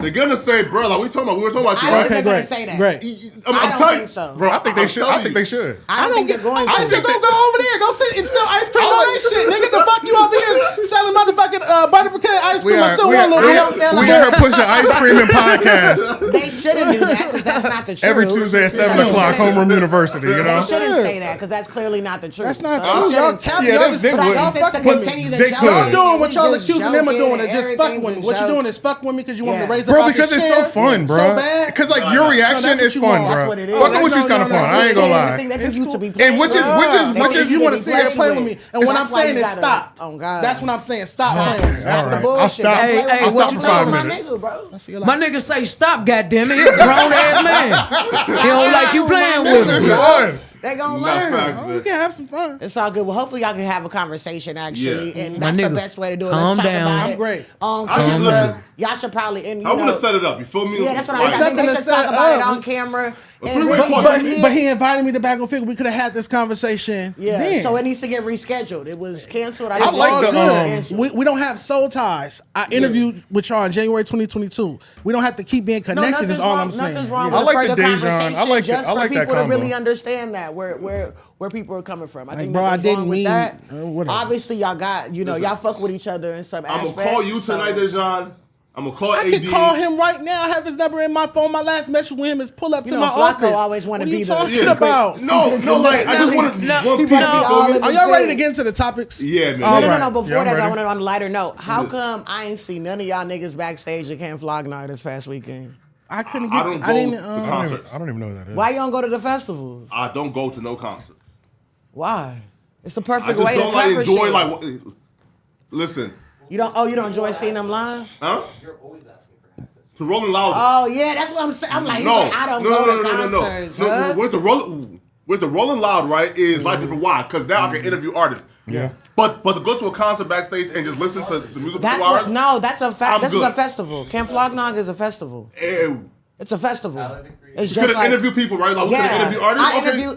They're gonna say, bro, like we were talking about you. I don't think they're gonna say that. Great. I don't think so. Bro, I think they should. I think they should. I don't think they're going to. I said go over there. Go sit and sell ice cream on that shit. Nigga, the fuck you over here selling motherfucking butter pecan ice cream. I still want a little bit. We are pushing ice cream and podcast They shouldn't do that because that's not the truth. every Tuesday at 7 o'clock, Homeroom University, you They know? shouldn't say that because that's clearly not the truth. That's not So true. they Y'all shouldn't say cap. Yeah, Y'all they just would. y'all They fucking could with me. continue to They joke. could. Y'all doing what We y'all just accusing them of doing joking is just and fucking with me. everything's What a you joke. doing is fucking with me because you want me to Yeah. raise Bro, up out because this it's so chair. fun, bro. So bad. Because like your reaction that's is what you fun, want. bro. That's what it is. Fucking with you is kind of fun. I ain't gonna lie. That's used to be And which is You want to sit here and play with me. And what I'm That's why saying you is gotta- stop. Oh, God. That's what I'm saying. Stop playing with me. That's what I'm All right. I'll stop. Hey, I'll what stop you for 5 talking minutes. My nigga say stop, goddammit. He's a grown ass man. He don't like you playing with It's him. fun. They gonna learn. We can have some fun. It's all good. Well, hopefully y'all can have a conversation actually, Yeah. and My that's the nigga, best way to do it. calm Let's talk down. about I'm it. great. On I can camera. listen. Y'all should probably. And, I want to set it up. You feel me? Yeah, that's what Like, I think. They should talk about it up. on camera. But And we really were- just But he invited me to back on figure. We could have had this conversation. yeah. then. So it needs to get rescheduled. It was canceled. It's like all the, good. We don't have soul ties. I interviewed with y'all in January 2022. We don't have to keep being connected. Is all I'm saying. Nothing's wrong I with like further the Dejon. conversation. I like just that- I like for that people to combo. really understand that where people are coming from. I think bro, I nothing's wrong didn't with mean- that. whatever. Obviously, y'all got y'all fuck with each other in some I'm aspects. gonna call you tonight, Dejon. I'm gonna call I AD. could call him right now. I have his number in my phone. My last message with him is pull up You to know, my Flacco office. always wanna What are be you the- talking Yeah, about? No, like I just want to one piece. Are y'all ready to get into the topics? Yeah, man. All No, right. Before Yeah, I'm that, I ready. wanted on a lighter note. How come I ain't see none of y'all niggas backstage at Camp Flognar this past weekend? I couldn't get. I don't go I didn't. to concerts. I don't even know what that is. Why you don't go to the festivals? I don't go to no concerts. Why? It's the I perfect just way to don't like cover enjoy shit. like. Listen, You don't enjoy seeing them live? huh? To Rolling Loud. Oh yeah, that's what I'm saying. I'm like, he's like, I don't go to concerts. huh? With the Rolling Loud, right, is like different. Why? Because now I can interview artists. Yeah. But to go to a concert backstage and just listen to the music for 2 hours. That's a fact. I'm This is good. a festival. Camp Flognar is a festival. And It's a festival. It's you just could like interview people, right? Like we could interview artists.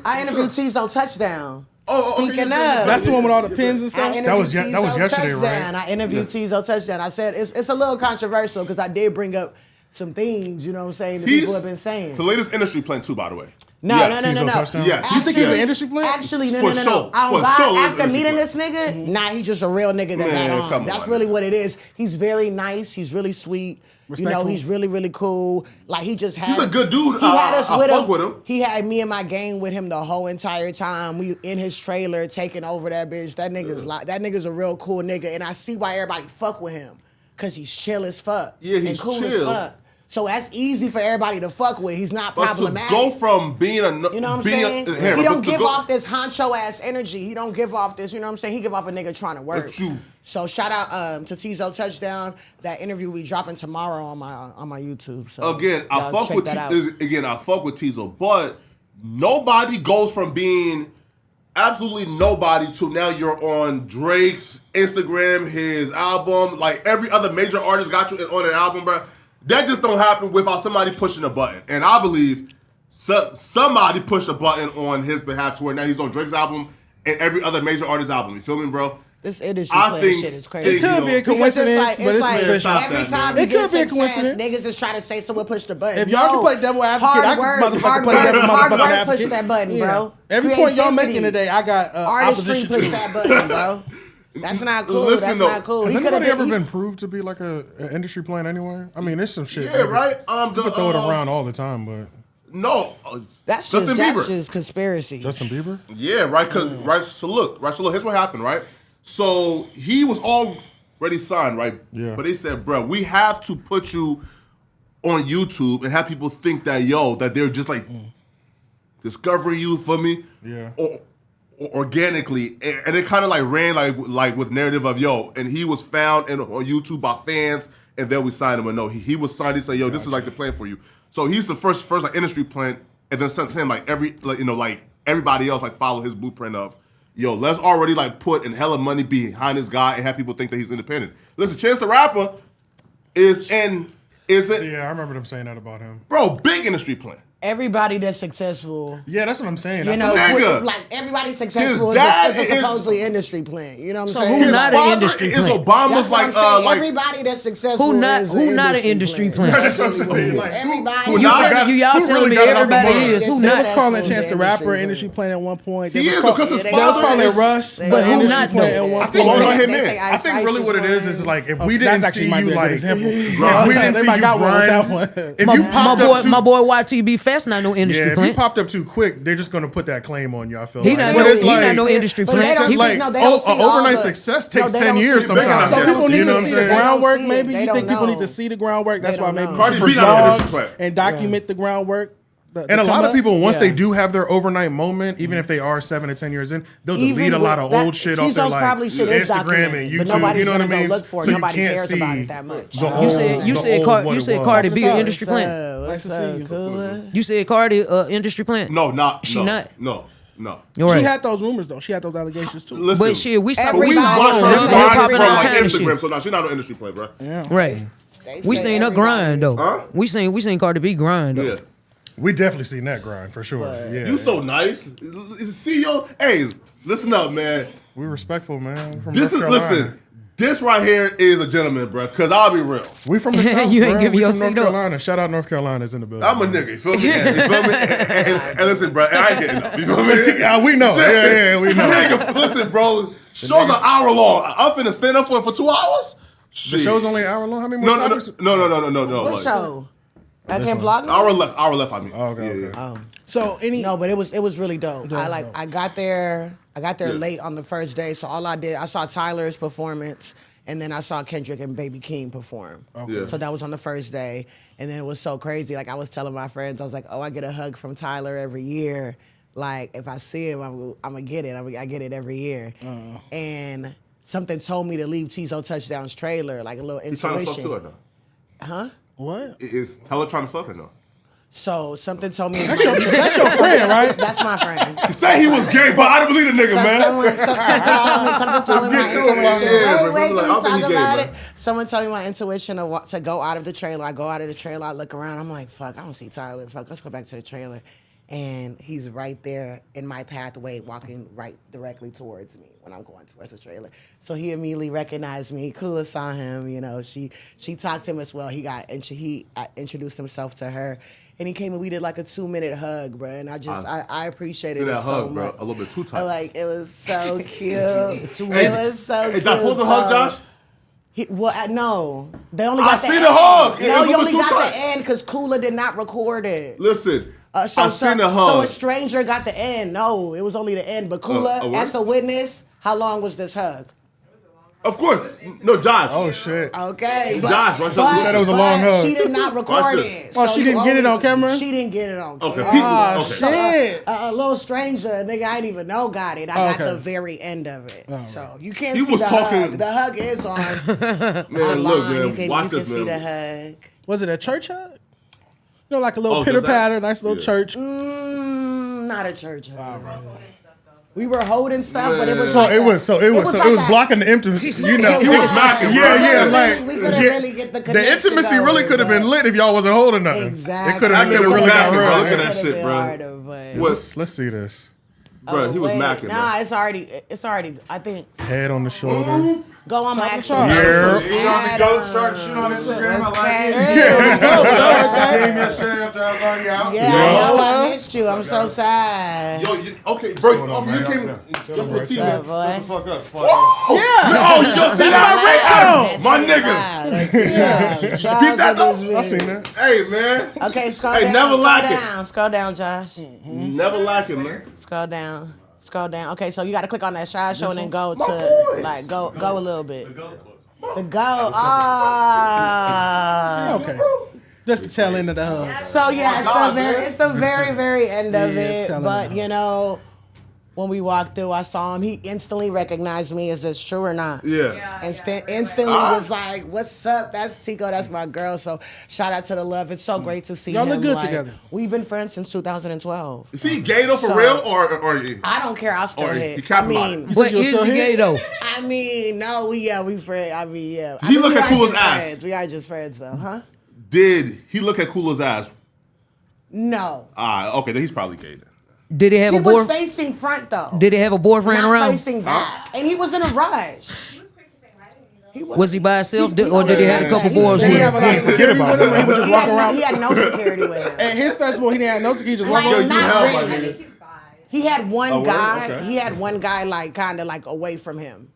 I interviewed Tizo Touchdown. Oh, okay, Speaking yeah. of, That's the one with all the pins and I stuff. interviewed That was Tizo yesterday, right? Touchdown. I interviewed Tizo Touchdown. I said it's a little controversial because I did bring up some things, you know what I'm saying, that people have been saying. The latest industry plant too, by the way. No. Tizo Touchdown? Yes. You think he's an industry plant? Actually, no. For sure. Oh, For God, sure, after it's meeting industry this nigga, nah, he's just a real nigga that Man, got come on. That's on. really what it is. He's very nice. He's really sweet. You know, Respectful. he's really, really cool. Like, he just had... He's a good dude. He had us I with fuck him. with him. He had me and my gang with him the whole entire time. We in his trailer taking over that bitch. That nigga's a real cool nigga. And I see why everybody fuck with him. Because he's chill as fuck. Yeah, he's and cool chill. as fuck. So that's easy for everybody to fuck with. He's not problematic. To go from being a, you know what I'm saying? He don't give off this honcho ass energy. He don't give off this, you know what I'm saying? He give off a nigga trying to work. So shout out to Tizo Touchdown. That interview we dropping tomorrow on my YouTube. So again, I fuck with Tizo, but nobody goes from being absolutely nobody to now you're on Drake's Instagram, his album, like every other major artist got you on an album, bro. That just don't happen without somebody pushing a button. And I believe somebody pushed a button on his behalf to where now he's on Drake's album and every other major artist's album. You feel me, bro? This industry playing shit is crazy. It could be a coincidence, but it's every time you get success, niggas is trying to say someone pushed the button. If y'all can play devil advocate, I can motherfucking play devil motherfucking advocate. Push that button, bro. Every point y'all making today, I got artistry push that button, bro. That's not cool. That's not cool. Has anybody ever been proved to be like an industry plant anywhere? I mean, there's some shit. Yeah, right. You throw it around all the time, but no, that's Justin Bieber. Just conspiracy. Justin Bieber. Yeah, right. Cause So look. Here's what happened, right? So he was already signed, right? Yeah. But they said, bro, we have to put you on YouTube and have people think that that they're just like discovering you for me. Yeah. Or organically, and it kind of like ran like with narrative of and he was found on YouTube by fans, and then we signed him. And no, he was signed. He said, this is like the plan for you. So he's the first like industry plant, and then since him like everybody else like follow his blueprint of let's already like put in hella money behind this guy and have people think that he's independent. Listen, Chance the Rapper is I remember them saying that about him, bro. Big industry plant. Everybody that's successful. Yeah, that's what I'm saying. You know, like everybody successful is a supposedly industry plant. You know what I'm saying? Who not an industry plant? Is Obama's like everybody that's successful who not an industry plant? Everybody. Y'all telling me everybody is. Who They not? was calling Chance the Rapper industry plant at one point. He is because his They was father calling is Russ, but who not plant at one I think point. I think really what it is like if we didn't see you like example. if we didn't see you grind. If you popped up my boy YTB Fest not no industry if plant. you popped up too quick, they're just gonna put that claim on you. I feel He's like. not no industry plant. Overnight success takes 10 years sometimes. So people need You know to what I'm see the saying? groundwork. Maybe you think people know. need to see the groundwork. That's They why don't maybe know. Cardi for B not an industry vlogs plant. and document the groundwork. And a lot of people, once they do have their overnight moment, even if they are 7 to 10 years in, they'll delete a lot of old shit off their like Instagram and YouTube. You know what I mean? Look for it. So you Nobody can't cares see about it that much. You said Cardi B an industry plant. Nice to see you. You said Cardi industry plant. No, not She no, not. No. You're right. She had those rumors though. She had those allegations too. Listen, But shit, we saw we we watched saw her her grind popping from all like kind of Instagram, shit. so now she's not on industry play, bro. Right. We seen her grind though. Huh? We seen Cardi B grind though. Yeah. We definitely seen that grind for sure. Yeah, You so nice. See, hey, listen up, man. we respectful, man. From This North is Carolina. this right here is a gentleman, bro. Cause I'll be real. We from the South, You ain't bro. giving We your from North seat up. Carolina. Shout out North Carolina's in the building. I'm a nigga. You feel me? You feel me? And listen, bro. I ain't getting up. You feel me? Yeah, we know. Yeah, we know. Nigga, listen, bro. Show's an hour long. I'm finna stand up for 2 hours. The Shit. show's only an hour long. How many more topics? No. What Like, show? I can't vlog. Hour left. I mean. Oh, okay. So No, but it was really dope. I got there Yeah. late on the first day, so all I saw Tyler's performance, and then I saw Kendrick and Baby Keem perform. Yeah. So that was on the first day, and then it was so crazy. Like I was telling my friends, I was like, "Oh, I get a hug from Tyler every year. Like if I see him, I'm gonna get it. I get it every year." And something told me to leave Tizo Touchdown's trailer, like a little You trying to fuck intuition. to her though? Huh? what? Is Tyler trying to fuck her though? So something told me. That's your friend, right? That's my friend. He said he was gay, but I don't believe the nigga, man. Something told me my get to it, man. intuition. Yeah, Wait, bro. can I we think he talk gay, about man. it? Someone told me my intuition to go out of the trailer. I go out of the trailer, I look around, I'm like, fuck, I don't see Tyler. Fuck, let's go back to the trailer. And he's right there in my pathway, walking right directly towards me when I'm going towards the trailer. So he immediately recognized me. Kula saw him, you know. She talked to him as well. He introduced himself to her. And he came and we did like a 2-minute hug, bro. And I appreciated it so much. Bro, a little bit too tight. Like it was so cute. It was so Hey, cute. Josh, hold the hug, Josh. No, they only got I the see end. the hug. No, It you was only too got tight. the end because Kula did not record it. Listen, I So seen the hug. So a stranger got the end. No, it was only the end. But Kula, a what? as the witness, how long was this hug? Of course. No, Josh. Oh shit. Okay, Josh, she said it was a long hug. She did not record it. Oh, she didn't get it on camera? She didn't get it on camera. Okay, people. Oh, Okay. shit. A little stranger, nigga, I didn't even know got it. I got the very end of it. So you can't He see was the talking- hug. The hug is on Man, online. look, man. You can, Watch you this, can see man. the hug. Was it a church hug? You know, like a little Oh, pitter does patter, that- nice little yeah. church. Not a church hug. We were holding stuff, but it was So like it was like a- blocking the intimacy. You know, He was smacking, bro. Yeah, like we couldn't really get the connection intimacy going, really could have been but- lit if y'all wasn't holding nothing. Exactly. It could have That kid was really got macking, bro. real. Look at that Could've shit, been bro. harder, but- Let's see this. Bro, he was Wait, macking, Nah, bro. it's already. I think Head on the shoulder. go on my actual. Yeah. Start shooting on Instagram. I like Yeah, Came yesterday after I was already out. I know I missed you. I'm so sad. Yo, okay, bro. going on, You man? came just for T, man. boy. Fuck up. Oh, yo, see that? My nigga. Let's see that. Peep that though? I seen that. Hey, man. Okay, scroll Hey, down. never Scroll like it. down. Scroll down, Josh. Never lacking, man. Scroll down. Scroll down. Okay, so you got to click on that side show and then go to like go a little bit. The go. Ah. Okay. Just the tail end of the hug. So yeah, it's the very end of it. tell him But that. you know, when we walked through, I saw him. He instantly recognized me. Is this true or not? Yeah. Instantly was like, "What's up? That's Tico. That's my girl." So shout out to the love. It's so great to see Y'all him. look good like, together. We've been friends since 2012. Is he gay though for So- real or I don't care. I'll still Or hit. he capping I about it. mean, You But said you were is still he here? gay though? no, we friends. I mean, yeah. He look at we are Cool's just ass. friends. We are just friends, though, huh? did he look at Kula's ass? No. Okay, then he's probably gay then. Did he have She a was boyfriend? facing front though. Did he have a boyfriend Not around? facing back, and he was in a rush. Was he by himself, or did he have a couple boys Did with he have him? a lot of security with him? Or he would just walk around. He had no security with him. At his festival, he didn't have no security. He just walk Like, around. not hell, my really. He had one word? guy. Okay. He had one guy like kind of like away from him.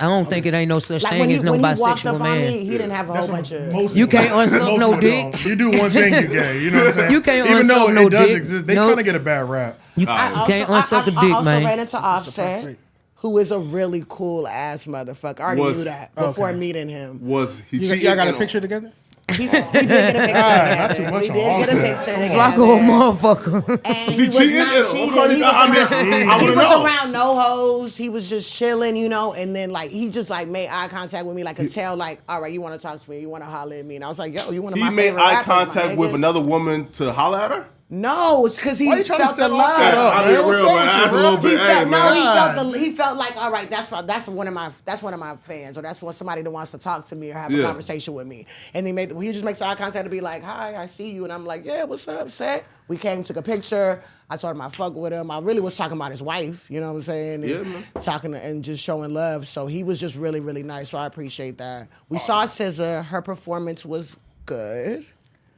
I don't think it ain't no such Like thing when as no he walked bisexual up on me, man. he didn't have a whole bunch of. You can't unsuck no dick. You do one thing, you gay. You know what I'm saying? You can't Even though unsuck no it does dick. exist, they No. kind of get a bad rap. You can't unsuck a I dick, also man. ran into Offset, who is a really cool ass motherfucker. I already knew that before meeting him. Was he You cheating? y'all got a and- picture together? We did get a picture together. not too much We on did get a Offset. picture together. Flacco a motherfucker. And he he was cheating? not Yeah, cheating. okay, He I was, mean, around, I he wouldn't was know. around no hoes. He was just chilling, you know. And then like he just like made eye contact with me, like could tell, like, all right, you want to talk to me, you want to holler at me, and I was like, yo, you one of He my made favorite eye rappers, my contact with niggas. woman to holler at her? No, it's because he Why you trying to felt the set Offset love. up, I mean, real, man. Ask a little He bit. Hey, felt, no, man. he felt like, all right, that's one of my fans, or that's somebody that wants to talk to me or have a Yeah. conversation with me. And he just makes eye contact to be like, hi, I see you, and I'm like, yeah, what's up, Set? We came, took a picture. I told him I fuck with him. I really was talking about his wife, you know what I'm saying? And Yeah, man. talking and just showing love. So he was just really, really nice. So I appreciate that. We saw SZA. Her performance was good.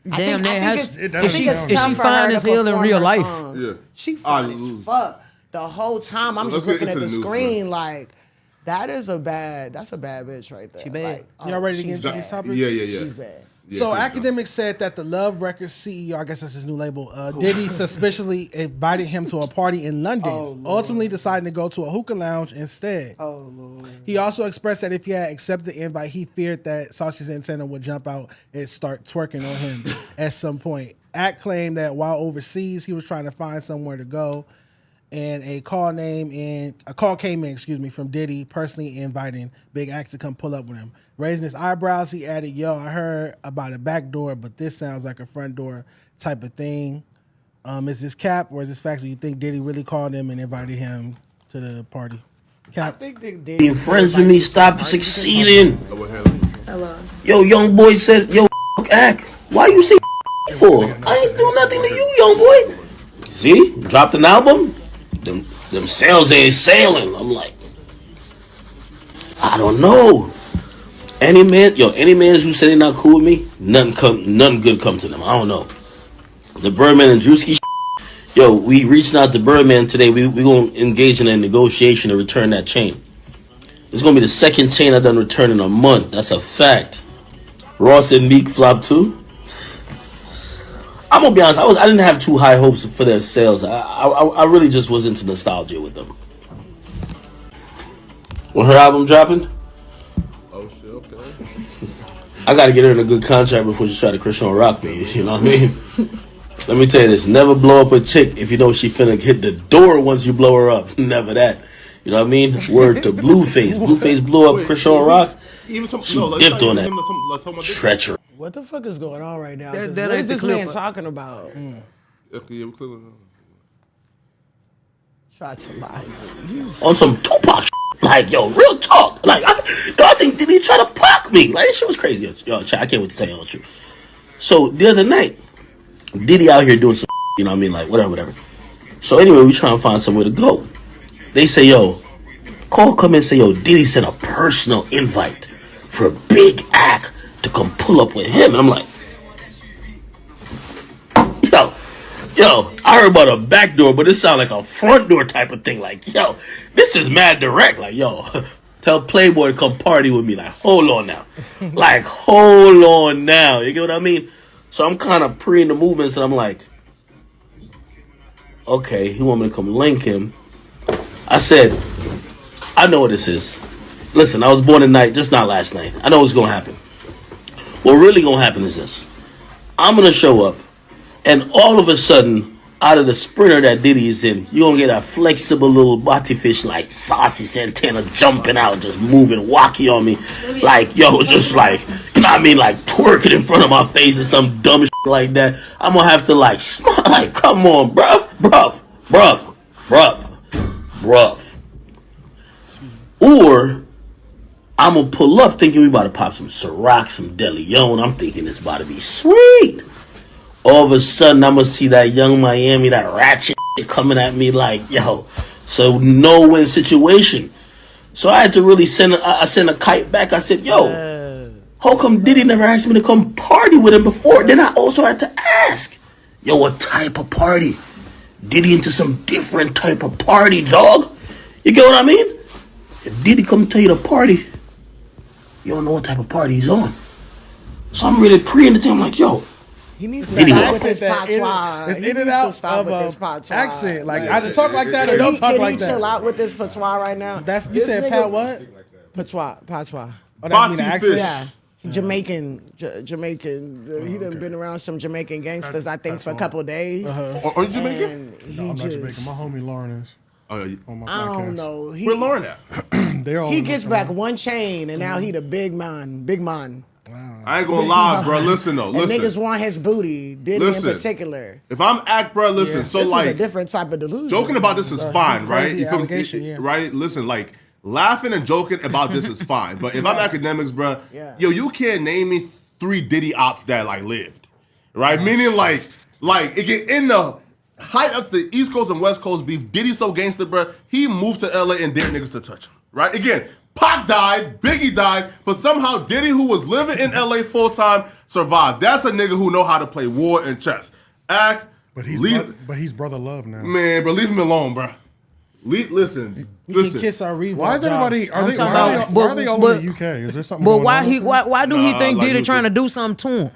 Damn, man. Is Is she fine as hell in real life? Yeah. She fine as fuck. The whole time I'm Let's just get looking at into the the news, screen like, that's a bad bitch right there. She bad. Like, Y'all ready to she's get into bad. these topics? Yeah. She's bad. Yeah, So please, Akademiks said that the Love Records CEO, I guess that's his new label, Diddy suspiciously invited him to a party in London, ultimately deciding to go to a hookah lounge instead. Oh, Lord. He also expressed that if he had accepted the invite, he feared that Saucy Santana would jump out and start twerking on him at some point. Ak claimed that while overseas, he was trying to find somewhere to go, and a call came in, from Diddy personally inviting Big Ak to come pull up with him. Raising his eyebrows, he added, "Yo, I heard about a back door, but this sounds like a front door type of thing. Is this cap or is this factual? You think Diddy really called him and invited him to the party?" Cap. Being friends with me, stop succeeding. Hello. Yo, young boy said, yo, Ak, why you say for? I ain't doing nothing to you, young boy. See, dropped an album, them sales ain't sailing. I'm like, I don't know. Any man who said they not cool with me, none good come to them. I don't know. The Birdman and Jasue. Yo, we reached out to Birdman today. We gonna engage in a negotiation to return that chain. It's gonna be the second chain I done return in a month. That's a fact. Ross and Meek flop too. I'm gonna be honest. I didn't have too high hopes for their sales. I really just was into nostalgia with them. When her album dropping, I got to get her in a good contract before she try to Christian rock me. You know what I mean? Let me tell you this: never blow up a chick if you know she finna hit the door once you blow her up. Never that. You know what I mean? Word to Blueface. Blueface blew up Christian Rock. She dipped on that. Treacherous. What the fuck is going on right now? What is this man talking about? Try to lie. On some Tupac like, yo, real talk. Like, I think Diddy tried to pock me. Like, this shit was crazy. Yo, I can't wait to tell y'all the truth. So, the other night, Diddy out here doing some, you know what I mean? Like, whatever. So, anyway, we trying to find somewhere to go. They say, yo, call come in and say, yo, Diddy sent a personal invite for a big act to come pull up with him. And I'm like, yo, I heard about a back door, but it sounds like a front door type of thing. Like, yo, this is mad direct. Like, yo, tell Playboy to come party with me. Like, hold on now. Like, hold on now. You get what I mean? So I'm kind of pre in the movements, and I'm like, okay, he want me to come link him. I said, I know what this is. Listen, I was born tonight, just not last night. I know what's going to happen. What really going to happen is this. I'm going to show up, and all of a sudden, out of the sprinter that Diddy is in, you're going to get a flexible little body fish like Saucy Santana jumping out, just moving wacky on me. Like, yo, just like, you know what I mean? Like, twerking in front of my face or some dumb shit like that. I'm going to have to like, smile, like, come on, bruh. Or I'm going to pull up thinking we about to pop some Ciroc, some DeLeon. I'm thinking it's about to be sweet. All of a sudden, I'm going to see that Young Miami, that ratchet coming at me like, yo, so no-win situation. So I had to really send a kite back. I said, yo, how come Diddy never asked me to come party with him before? Then I also had to ask, yo, what type of party? Diddy into some different type of party, dog. You get what I mean? If Diddy come tell you the party, you don't know what type of party he's on. So I'm really pre-in the thing. I'm like, yo, he needs to stop with his patois. It's in and out of accent. Like, either talk like that or don't talk like that. Can he chill out with this patois right now? You said pat what? Patois. Oh, that mean accent? Yeah. Jamaican. He done been around some Jamaican gangsters, I think, for a couple of days. Are you Jamaican? No, I'm not Jamaican. My homie Lauren is. I don't know. Where Lauren at? He gets back one chain, and now he the big man. Wow. I ain't gonna lie, bro. Listen though. And niggas want his booty. Diddy in particular. If I'm bro, listen. So this like, is a different type of delusion. Joking about this is fine, right? Yeah. Right? Listen, like laughing and joking about this is fine. But if I'm Akademiks, bro, yo, you can't name me 3 Diddy ops that like lived, right? Meaning like it get in the height of the East Coast and West Coast beef. Diddy so gangster, bro. He moved to LA and dared niggas to touch him, right? Again. Pac died, Biggie died, but somehow Diddy, who was living in LA full time, survived. That's a nigga who know how to play war and chess. But he's brother love now. Man, bro, leave him alone, bro. Listen. Can kiss our Reebok. Why is everybody? Why are they all in the UK? Is there something? But going on? why do he think Diddy trying to do something to him?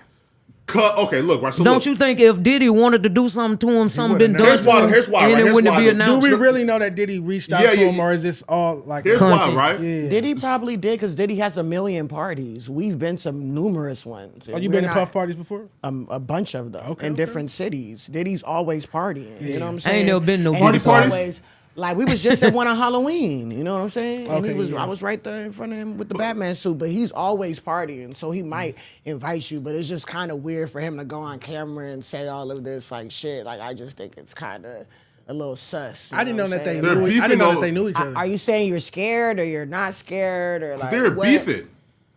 Okay, look, right. So don't you think if Diddy wanted to do something to him, something been done to him, here's why, and it wouldn't be announced? Do we really know that Diddy reached out to him, or is this all like here's content? why, right? Yeah. Diddy probably did because Diddy has a million parties. We've been to numerous ones. Oh, you been to Puff parties before? A bunch of them in different cities. Diddy's always partying. You know what I'm I saying? ain't never been to no Diddy's parties. always, like, we was just at one on Halloween, you know what I'm saying? And Okay, I was right there in front of him with the Batman suit, but he's always partying, so he might invite you, but it's just kind of weird for him to go on camera and say all of this, like, shit. Like, I just think it's kind of a little sus. I didn't know that they knew. I didn't know that they knew each other. Are you saying you're scared or you're not scared? Or like, they're beefing.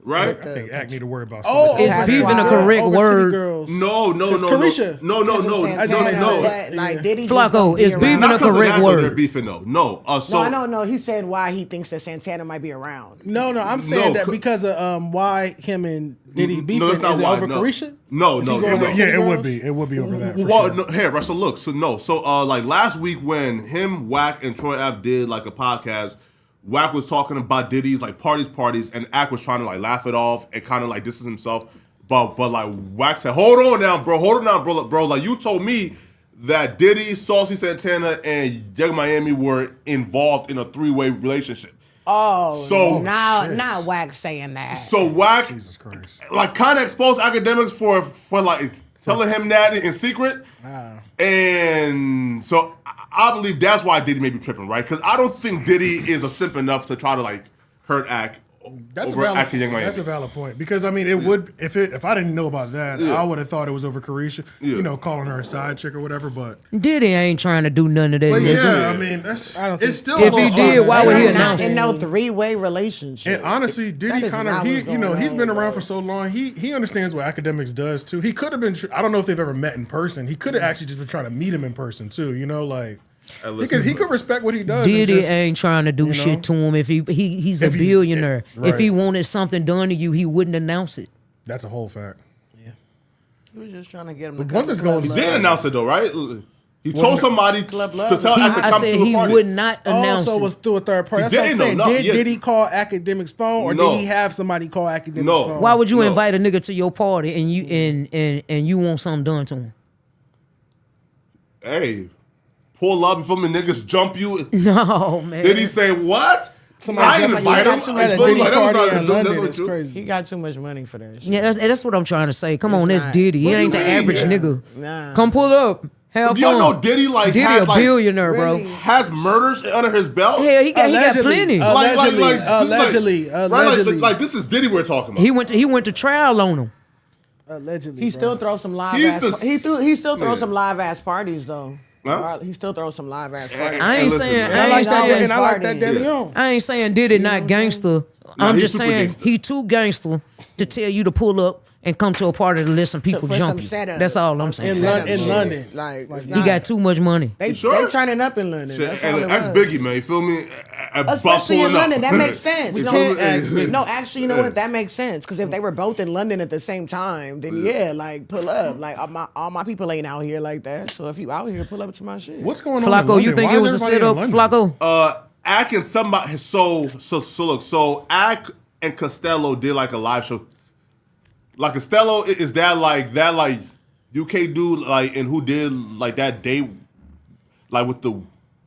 Right? I think Act need to worry about. Is beefing a correct word? No. Carisha. No. But like, Diddy Flacco, is beefing a correct word? They're beefing though. No. No. He said why he thinks that Santana might be around. No. I'm saying that because of why him and Diddy beefing is it over Carisha? No. It would be. It would be over that. Well, no, here, Russell. Look. So like last week when him, Wack, and Troy Ave did like a podcast. Wack was talking about Diddy's like parties, and Ack was trying to like laugh it off and kind of like distance himself. But like Wack said, hold on now, bro. Like you told me that Diddy, Saucy Santana, and Young Miami were involved in a 3-way relationship. Oh, So now Wack saying that. So Wack, Jesus Christ, like kind of exposed Akademiks for like telling him that in secret. And so I believe that's why Diddy may be tripping, right? Because I don't think Diddy is a simp enough to try to like hurt Ak. That's That's a valid point because I mean it would if I didn't know about that I would have thought it was over Carisha, you know, calling her a side chick or whatever. But Diddy ain't trying to do none of that. But yeah, I mean it's still if he did, why would he announce in it? no three-way relationship? And honestly, Diddy kind of he's been around for so long. He understands what Akademiks does too. He could have been. I don't know if they've ever met in person. He could have actually just been trying to meet him in person too. You know, like. He could respect what he does. Diddy ain't trying to do shit to him. If he's a billionaire. Right. If he wanted something done to you, he wouldn't announce it. That's a whole fact. Yeah, he was just trying to get him. But once it's going, he did announce it though, right? He told somebody to tell Ak to come said to he a party. would not announce Also it. was through a third party. That's what I'm saying. Did he call Akademiks' phone, or did he have somebody call Akademiks' phone? Why would you invite a nigga to your party and you want something done to him? Hey. Pull up, you feel me? Niggas jump you. No, man. Did he say what? Somebody I didn't invite him. It's crazy. He got too much money for that shit. Yeah, that's what I'm trying to say. Come on, that's Diddy. He ain't the average nigga. Nah. Come pull up. Have You don't fun. know Diddy like Diddy has a billionaire, bro. Has murders under his belt. Hell, he got plenty. Allegedly. Like this is Diddy we're talking about. He went to trial on him. Allegedly, He still throws some live ass. He still throws some live ass parties though. Huh? He still throws some live ass parties. I ain't saying and I like that Dejon. I ain't saying Diddy not gangster. I'm he's just super saying gangster. he too gangster to tell you to pull up and come to a party to let some people For jump some you. setup. That's all I'm saying. In London. Like He got too much money. They turning up in London. That's all And it ex was. Biggie, man, you feel me? Especially in London, that makes sense. We can't ask Biggie. No, actually, you know what? That makes sense because if they were both in London at the same time, then like pull up. Like all my people ain't out here like that. So if you out here, pull up to my shit. What's going on? Flacco, in you London? think Why it is was a everybody in setup, London? Flacco? Ak and somebody. So look. So Ak and Costello did like a live show. Like Costello is that like UK dude like and who did like that date like with the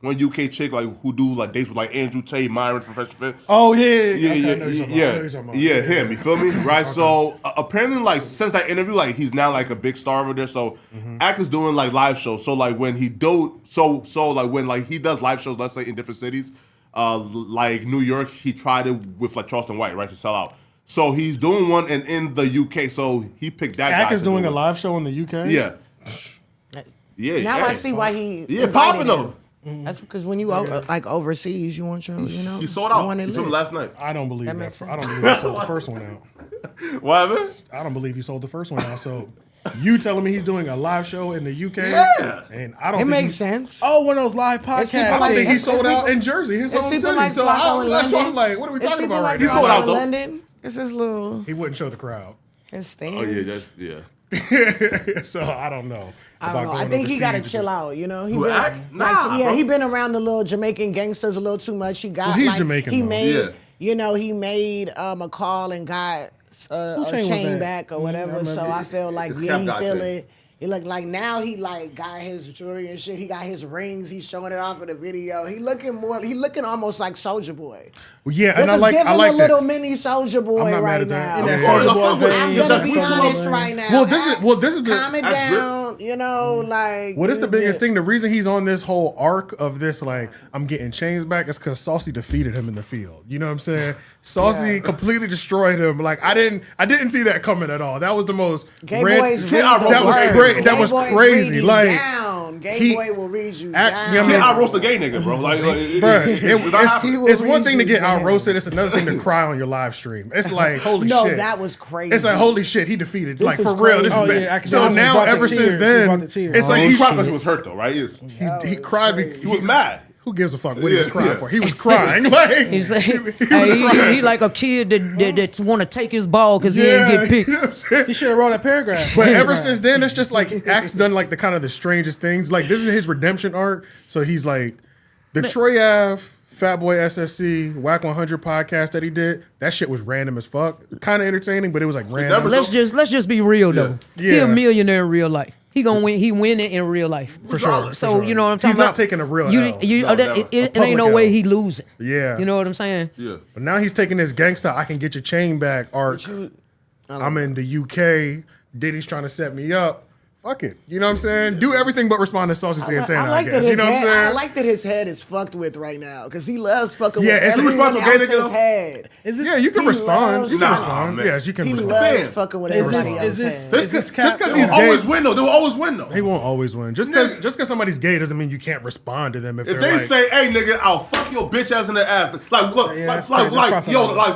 one UK chick like who do like dates with like Andrew Tate, Myron from Fresh Fit. Oh Yeah, him. him. You feel me? Right. So apparently, like since that interview, like he's now like a big star over there. So Ak is doing like live shows. So like when he like when like he does live shows, let's say in different cities, like New York, he tried it with like Charleston White, right, to sell out. So he's doing one and in the UK. So he picked that guy. Ak is to doing do a it. live show in the UK. Yeah. Yeah. Now I see why he. Yeah, invited popping him. though. That's because when you like overseas, you want your, He sold out. He told me last night. I don't believe that. I don't believe he sold the first one out. What happened? I don't believe he sold the first one out. So you telling me he's doing a live show in the UK? Yeah. And I don't. It think makes sense. Oh, one of those live people podcasts. I think he It's sold out people- in Jersey, his It's home people city. like So Flacco in that's why I'm London. like, what are we It's talking people about right like now? He sold out, in though. London. It's his little He wouldn't show the crowd. his thing. Oh yeah, yeah. So I don't know. I don't know. I think he got to chill out. You know, he Who, been, Ak? Nah, yeah, bro. he been around the little Jamaican gangsters a little too much. He got Well, he's like, Jamaican, he though. made Yeah. you know he made a call and got a chain was chain that? back or whatever. I so remember. I feel like It's yeah, he Cap feel Dot it. He look like now he like got his jewelry and shit. He got his rings. He's showing it off in the video. He looking almost like Soulja Boy. Well, yeah, This and I is like giving a little mini Soulja Boy I'm not mad right at that. now. Yeah. Soulja Boy vein. I'm Yeah, gonna be Soulja Boy honest vein. right now. This is the Calm it down. You know, like What is the biggest thing? The reason he's on this whole arc of this, like, I'm getting chains back, is because Saucy defeated him in the field. You know what I'm saying? Saucy completely destroyed him. Like, I didn't see that coming at all. That was the most Gay boys read that was words. crazy. That Gay was boys crazy. read you Like, down. Gay boy will read you Act- down. yeah, I mean, I roast a gay nigga, bro. it's one thing to get out roasted. It's another thing to cry on your live stream. It's like holy No, shit. that was crazy. It's like holy shit. He defeated. This like is for real. This crazy. is Oh, bad. yeah, So Akademiks now brought the ever tears. since He then, brought the tears. it's like he he cried because he was hurt though, right? he cried. He was mad. Who gives a fuck what he was Yeah, crying yeah. for? He was crying. Like He's like, he was crying. he like a kid that want to take his ball because he ain't get picked. You know what I'm saying? He should have wrote that paragraph. But ever since then, it's just like Ak's done like the kind of the strangest things. Like this is his redemption arc. So he's like the Troy Ave, Fatboy SSC, Whack 100 podcast that he did. That shit was random as fuck. Kind of entertaining, but it was like random. Let's just be real though. Yeah. He a millionaire in real life. he gonna win. He winning in real life For sure. So you know what I'm talking He's about. not taking a real L. It ain't no way he losing. Yeah. You know what I'm saying? Yeah. But now he's taking this gangsta, I can get your chain back arc. I'm in the UK. Diddy's trying to set me up. Fuck it. You know what I'm saying? Do everything but respond to Saucy Santana, I guess. You know what I'm saying? I like that his head is fucked with right now because he loves fucking Yeah, with is he everyone responsible gay else's nigga? head. Yeah, you can respond. You can Nah, respond. man. Yes, you can He respond. loves fucking with everybody else's head. Just because he's They'll always gay, win though. They will always win though. he won't always win. Just because somebody's gay doesn't mean you can't respond to them if If they're they like, say, "Hey, nigga, I'll fuck your bitch ass in the ass," like, look, Yeah, that's like, crazy. yo, like,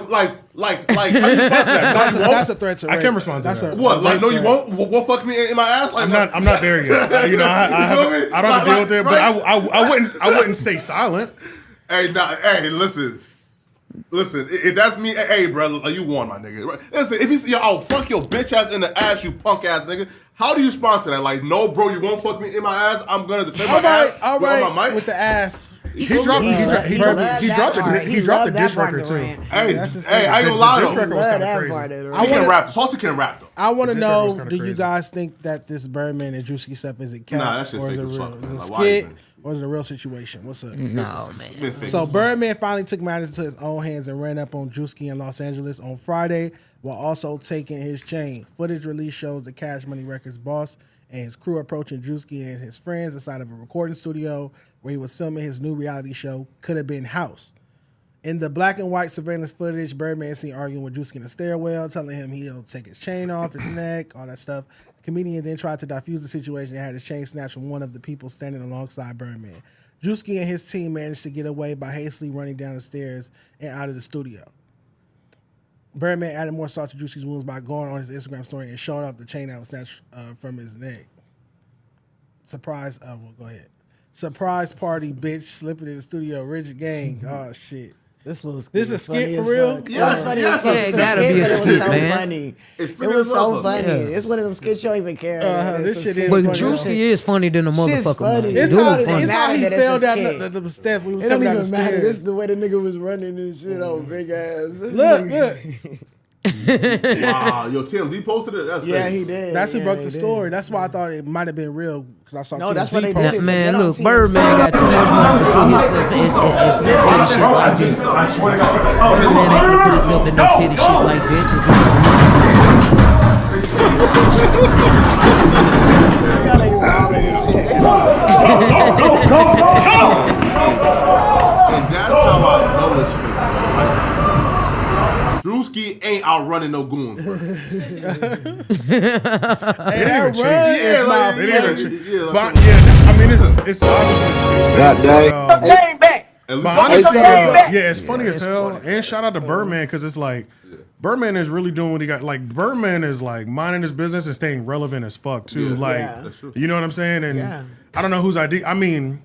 how you respond to that? That's, You won't? that's a threat to I rape. can respond to That's that. a- What? a Like, rape no, you threat. won't fuck me in my ass. Like, I'm not there yet. You know, I feel me? don't have to deal with it, but Right. I wouldn't stay silent. Hey, listen. If that's me, hey, brother, you won, my nigga. Right? Listen, if you say, I'll fuck your bitch ass in the ass, you punk ass nigga. How do you respond to that? Like, no, bro, you won't fuck me in my ass. I'm gonna defend my ass. All with right, my mic. with the ass. He dropped the diss record too. Hey, That's his I ain't gonna lie This though. record was kind of crazy. He can rap. Saucy can rap though. I want to This record was know, kinda do you crazy. guys think that this Birdman and Drewski stuff is it cap Nah, that shit's or is fake it as real? fuck, Is man. it Like, why skit even? or is it a real situation? What's up? No, man. So Birdman finally took matters into his own hands and ran up on Drewski in Los Angeles on Friday while also taking his chain. Footage release shows the Cash Money Records boss and his crew approaching Drewski and his friends inside of a recording studio where he was filming his new reality show, Could Have Been House. In the black and white surveillance footage, Birdman is seen arguing with Drewski in the stairwell, telling him he'll take his chain off his neck, all that stuff. The comedian then tried to diffuse the situation and had his chain snatched from one of the people standing alongside Birdman. Drewski and his team managed to get away by hastily running down the stairs and out of the studio. Birdman added more salt to Drewski's wounds by going on his Instagram story and showing off the chain that was snatched from his neck. Surprise! Go ahead. Surprise party, bitch! Slipping in the studio. Rigid gang. Oh shit! This is a skit for real? Yes, yes. Yeah, it gotta be a It was skit, so man. funny. It's It pretty was so rough. funny. Yeah. It's one of them skits you don't even care. This shit is But funny. Drewski is funny than a Shit's motherfucker, man. funny. It's Dude, how, funny. it's how he Matter that fell it's a down skit. the steps when he was It don't coming down the even matter. stairs. This the way the nigga was running and shit on big ass. Look. Wow, yo, TMZ posted it. That's Yeah, crazy. he did. That's who Yeah, broke he the did. story. That's why I thought it might have been real because I saw No, TMZ that's what they post did. it. Man, Get on look, TMZ. Birdman got too much money to put himself in some petty shit like this. Birdman ain't gonna put himself in no petty shit like Y'all ain't wildin' and shit. And that's how I know it's fake. Like, Drewski ain't outrunning no goons, bro. Hey, that even run chase. is Yeah, my like, favorite. But yeah, it's obviously. God dang. At least But honestly, yeah, it's funny as hell. And shout out to Birdman because it's like Birdman is really doing what he got. Like Birdman is like minding his business and staying relevant as fuck too. Yeah. Like, Yeah. That's true. you know what I'm saying? And Yeah. I don't know whose idea. I mean,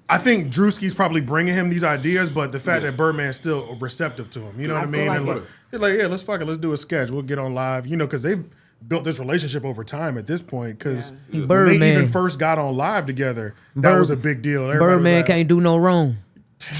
I think Drewski's probably bringing him these ideas, but the fact that Birdman's still receptive to him, you know what I I mean? feel And like like, he's like, yeah, let's fuck it, let's do a sketch, we'll get on live, you know, because they've built this relationship over time at this point. Because when they Birdman. even first got on live together, that was a big deal. Everybody was Birdman like, can't do no wrong.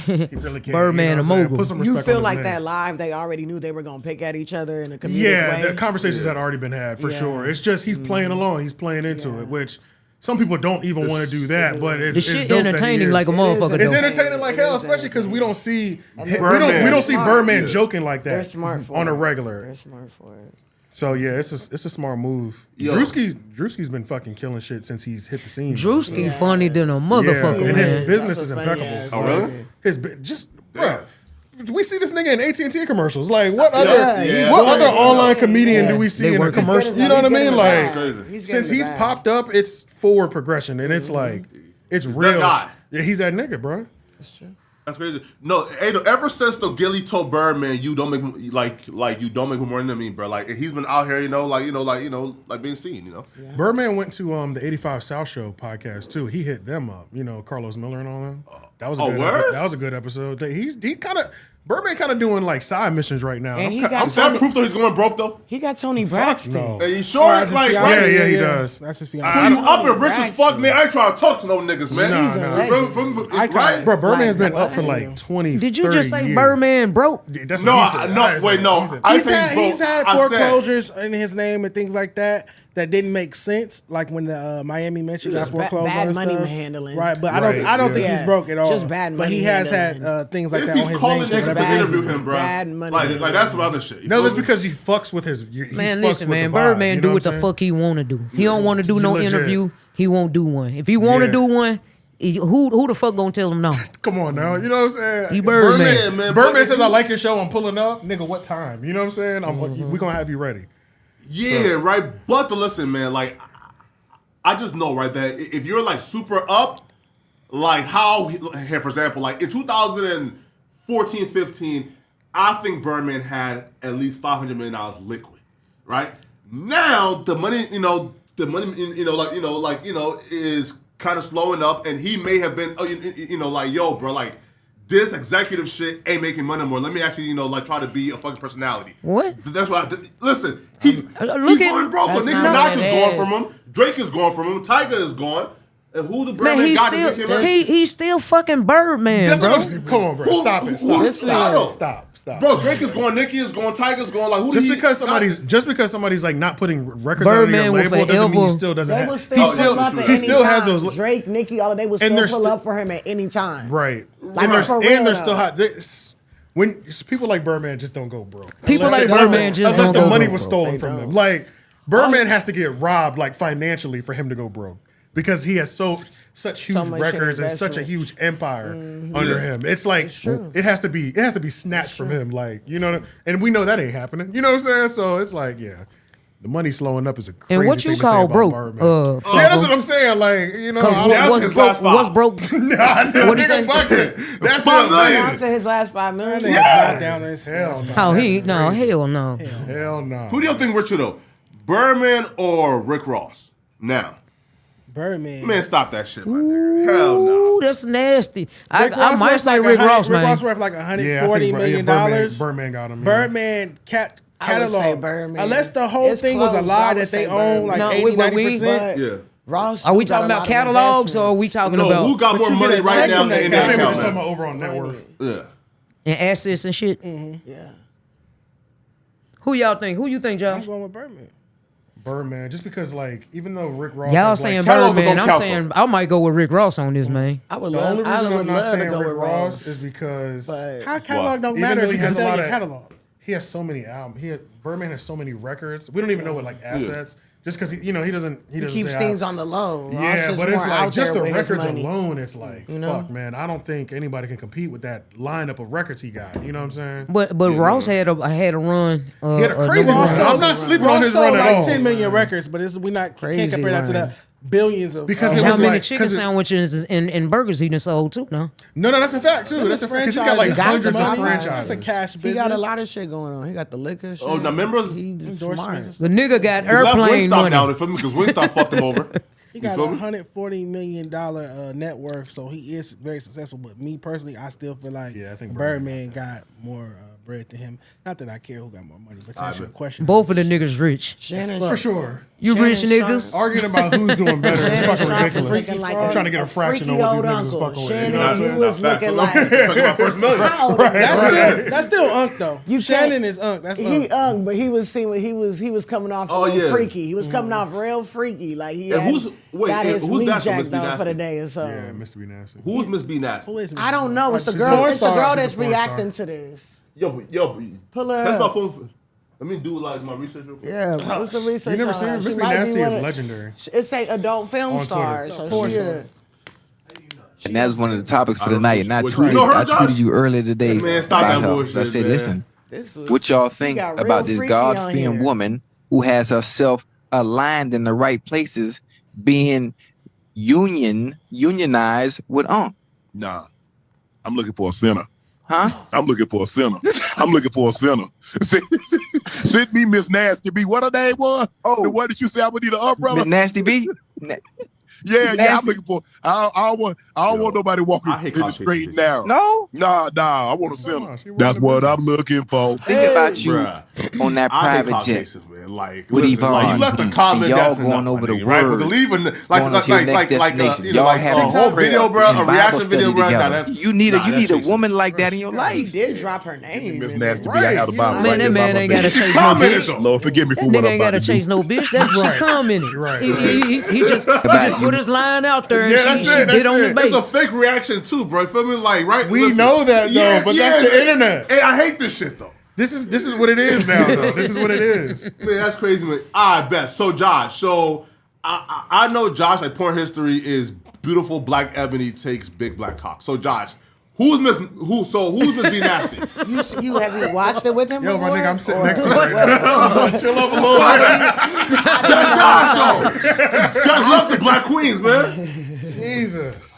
he really can't, Birdman you know a what I'm saying? mogul. Put some You respect feel on his like name. that live, they already knew they were going to pick at each other in a comedic Yeah, way? the conversations had already been had for Yeah. sure. It's just he's playing along, he's playing into it, which some people don't even want to do that, but it's The it's shit dope that he entertaining is. like a motherfucker. It's though. entertaining like It hell, is especially because we don't see we Birdman. don't see Smart. Birdman Yeah. joking like They're that smart for on a it. regular. They're smart for it. So yeah, it's a smart move. Yo. Drewski's been fucking killing shit since he's hit the scene. Drewski funny than a yeah, motherfucker, and man. his business is That's a funny impeccable. ass Oh, really? nigga. His just bruh. We see this nigga in AT&T commercials. Like what other yeah. what other online comedian do we see They in a work- commercial? He's You know what I getting mean? the Like bag. He's since getting the he's bag. popped up, it's forward progression, and it's like it's real. that guy. Yeah, he's that nigga, bro. That's crazy. No, hey, ever since the Gilly told Birdman, you don't make me like you don't make me more than me, bro. Like he's been out here, like being seen, you know. Birdman went to the 85 South Show podcast too. He hit them up, Carlos Miller and all them. That was a good word? that was a good episode. Birdman kind of doing like side missions right now. And he I'm got Is that proof that he's going broke though? He got Tony Braxton. no. Are you sure? That's his Like, fiance. Yeah, he does. That's his Who fiance. you up and rich as fuck, man? I ain't trying to talk to no niggas, man. Nah, He's a nah. legend. Right? Bro, Birdman's Like, been up for what? like 20, Did you 30 just say years. Birdman broke? That's what No, he said. no, wait, no. I He's say had, broke. he's had I said- foreclosures in his name and things like that that didn't make sense, like when the Miami Metro got foreclosed bad on money stuff. handling. Right, but I don't think he's broke at all. Just bad money. But he has handling. had things like If that on he's his calling name. niggas to bad- interview him, bro. bad money Like that's some other shit. No, that's because he fucks with his. Man, listen, man. Birdman do what the fuck he want to do. If he don't want to do no legit. interview, he won't do one. If he want to do one, who the fuck gonna tell him no? Come on now, you know what I'm saying? He Birdman. Birdman says, "I like your show. I'm pulling up, nigga. What time? You know what I'm saying? We gonna have you ready." Yeah, right. But listen, man, like I just know, right, that if you're like super up, like how here, for example, like in 2014, 15, I think Birdman had at least $500 million liquid, right? Now the money, is kind of slowing up, and he may have been, like, yo, bro, like this executive shit ain't making money more. Let me actually, try to be a fucking personality. What? That's why. Listen, he's going broke. Nicki Minaj is gone from him. Drake is gone from him. Tyga is gone. And who the Birdman got to pick him up? He's still fucking Birdman, bro. Come on, bro. Stop it. Stop. Bro, Drake is gone. Nicki is gone. Tyga's gone. Like who? Just because somebody's like not putting records Birdman on your label doesn't mean he still doesn't They have. will still pull up at He any still has time. those. Drake, Nicki, all of they will still pull up for him at any time. Right. Like, And for they're real, still hot. When people like Birdman just don't go broke. People like Birdman just don't unless the go money broke. was stolen from them. Like Birdman has to get robbed like financially for him to go broke because he has such huge records and such a huge empire under him. It's like it has to be snatched from him. Like and we know that ain't happening. You know what I'm saying? So it's like the money slowing up is a crazy And what thing you to say call about broke? Birdman. Yeah, that's what I'm saying. Like what's broke? What do you say? That's $5 million. Down to his last $5 million. Not down his Hell no. Oh, hell no. Hell no. Who do you think richer though, Birdman or Rick Ross? Now, Birdman. man, stop that shit, my nigga. Hell no. Ooh, that's nasty. I Ross might worth say like Rick Ross, man. Rick Ross worth like $140 million. Birdman got him. Birdman I would say catalog. Birdman. Unless the whole It's thing was a close, lie I would that they say own like Birdman. 80-90%. Yeah. Ross. Are we got talking a about lot of catalogs or are we investments. talking about who got But more you money get a right check now from in that their I think we're account? just talking man? about overall net worth. Yeah. and assets and shit? Yeah. Who y'all think? Who you think, I'm Josh? going with Birdman. Birdman, just because like even though Rick Ross Y'all has, saying like, catalog Birdman. don't I'm count, saying I might go with Rick Ross on this, man. I would the only love. reason I I'm would not love to saying go Rick with Ross is because But How catalog don't Even matter though if he you can has a sell lot your of- catalog. he has so many albums. Birdman has so many records. We don't even know what like assets. Just because he doesn't he keeps say, things on the low. Ross Yeah, is but it's more like out just there the with his records money. alone. It's like know? fuck, man. I don't think anybody can compete with that lineup of records he got. You know what I'm saying? But Ross had a run. He had a a crazy number run. one. I'm not sleeping Ross on his sold run at like all. 10 million records, but we can't Crazy compare that to run. the billions of Because it How was many like- chicken 'cause it- sandwiches and burgers he done sold too? No, No, that's a fact too. That's a fact. 'Cause he's got like franchises. hundreds of That's a franchises. That's a cash He business. got a lot of shit going on. He got the liquor shit. Oh, now remember He's endorsements. smart. the nigga got he left airplane Wingstop money. now because Wingstop fucked him over. He got feel me? $140 million net worth, so he is very successful. But me personally, I still feel like Yeah, I think Birdman got more bread than him. Not that I care who got more money, but to answer your question, Both of the niggas rich. Shannon For sure. You Shannon rich niggas. Arguing about who's doing better is Shannon fucking Sharpe ridiculous. looking like I'm trying to get a fraction of freaky what old these niggas is uncle. fucking with. Shannon, You know what I'm he saying? was looking like. Talking about first million. How old is he? that's still Unk though. You Shannon can't- is Unk. That's He Unk. but he was seeing he was coming off Oh, a little yeah. freaky. He was coming off real freaky. Like he And had, who's got his who's meat that? jacked Must be on for nasty. the day or Yeah, something. Mr. B Nasty. Who's Miss B Nasty? Who is I don't know. It's the She's a girl. porn It's the star. girl She's that's a porn reacting to this. Yo, Pull her that's my up. phone. Let me do like my research real quick. Yeah, what's the research? You never on seen her? her? She Miss B might be Nasty one is of- legendary. It say adult film On star. Twitter. So she And that's one of the topics for I the don't night. know And I what tweeted, you know her, I Josh? tweeted you earlier today. Man, stop about that her. bullshit, I said, man. listen, this was, what y'all he think got real about this freaky on God-fearing here. woman who has herself aligned in the right places, being unionized with Unk? Nah, I'm looking for a sinner. Huh? I'm looking for a sinner. I'm looking for a sinner. Send me Miss Nasty B. What her name was? Oh. And what did you say? I would need an umbrella. Nasty B? I'm looking for. I don't want nobody walking in the straight and narrow. No, nah. I want a center. That's what I'm looking for. Think about you on that private jet. Cases, man. Like, with listen, like, you left the comment. y'all That's going enough, over the word, right? But the leaving, like y'all a whole video, bro, a reaction video, bro. You need a woman like that in your He life. did drop her name. Miss Nasty B, I have the Bible. Man, that man ain't gotta chase no bitch. Lord, forgive me That for what nigga I'm ain't about gotta to do. chase no bitch. That's just commenting. He just put his line out there and she bit on the bait. It's a fake reaction too, bro. Feel me? Like, right? We know that though, but that's the internet. Hey, I hate this shit though. This is what it is now, though. This is what it is. Man, that's crazy, man. I bet. So, Josh, I know Josh, like, porn history is beautiful black ebony takes big black cock. So, Josh, who's Miss B Nasty? You have you watched it with him? Yo, my before? nigga, I'm sitting next to him right now. Chill up a little bit. Josh, though. Josh love the black queens, man. Jesus.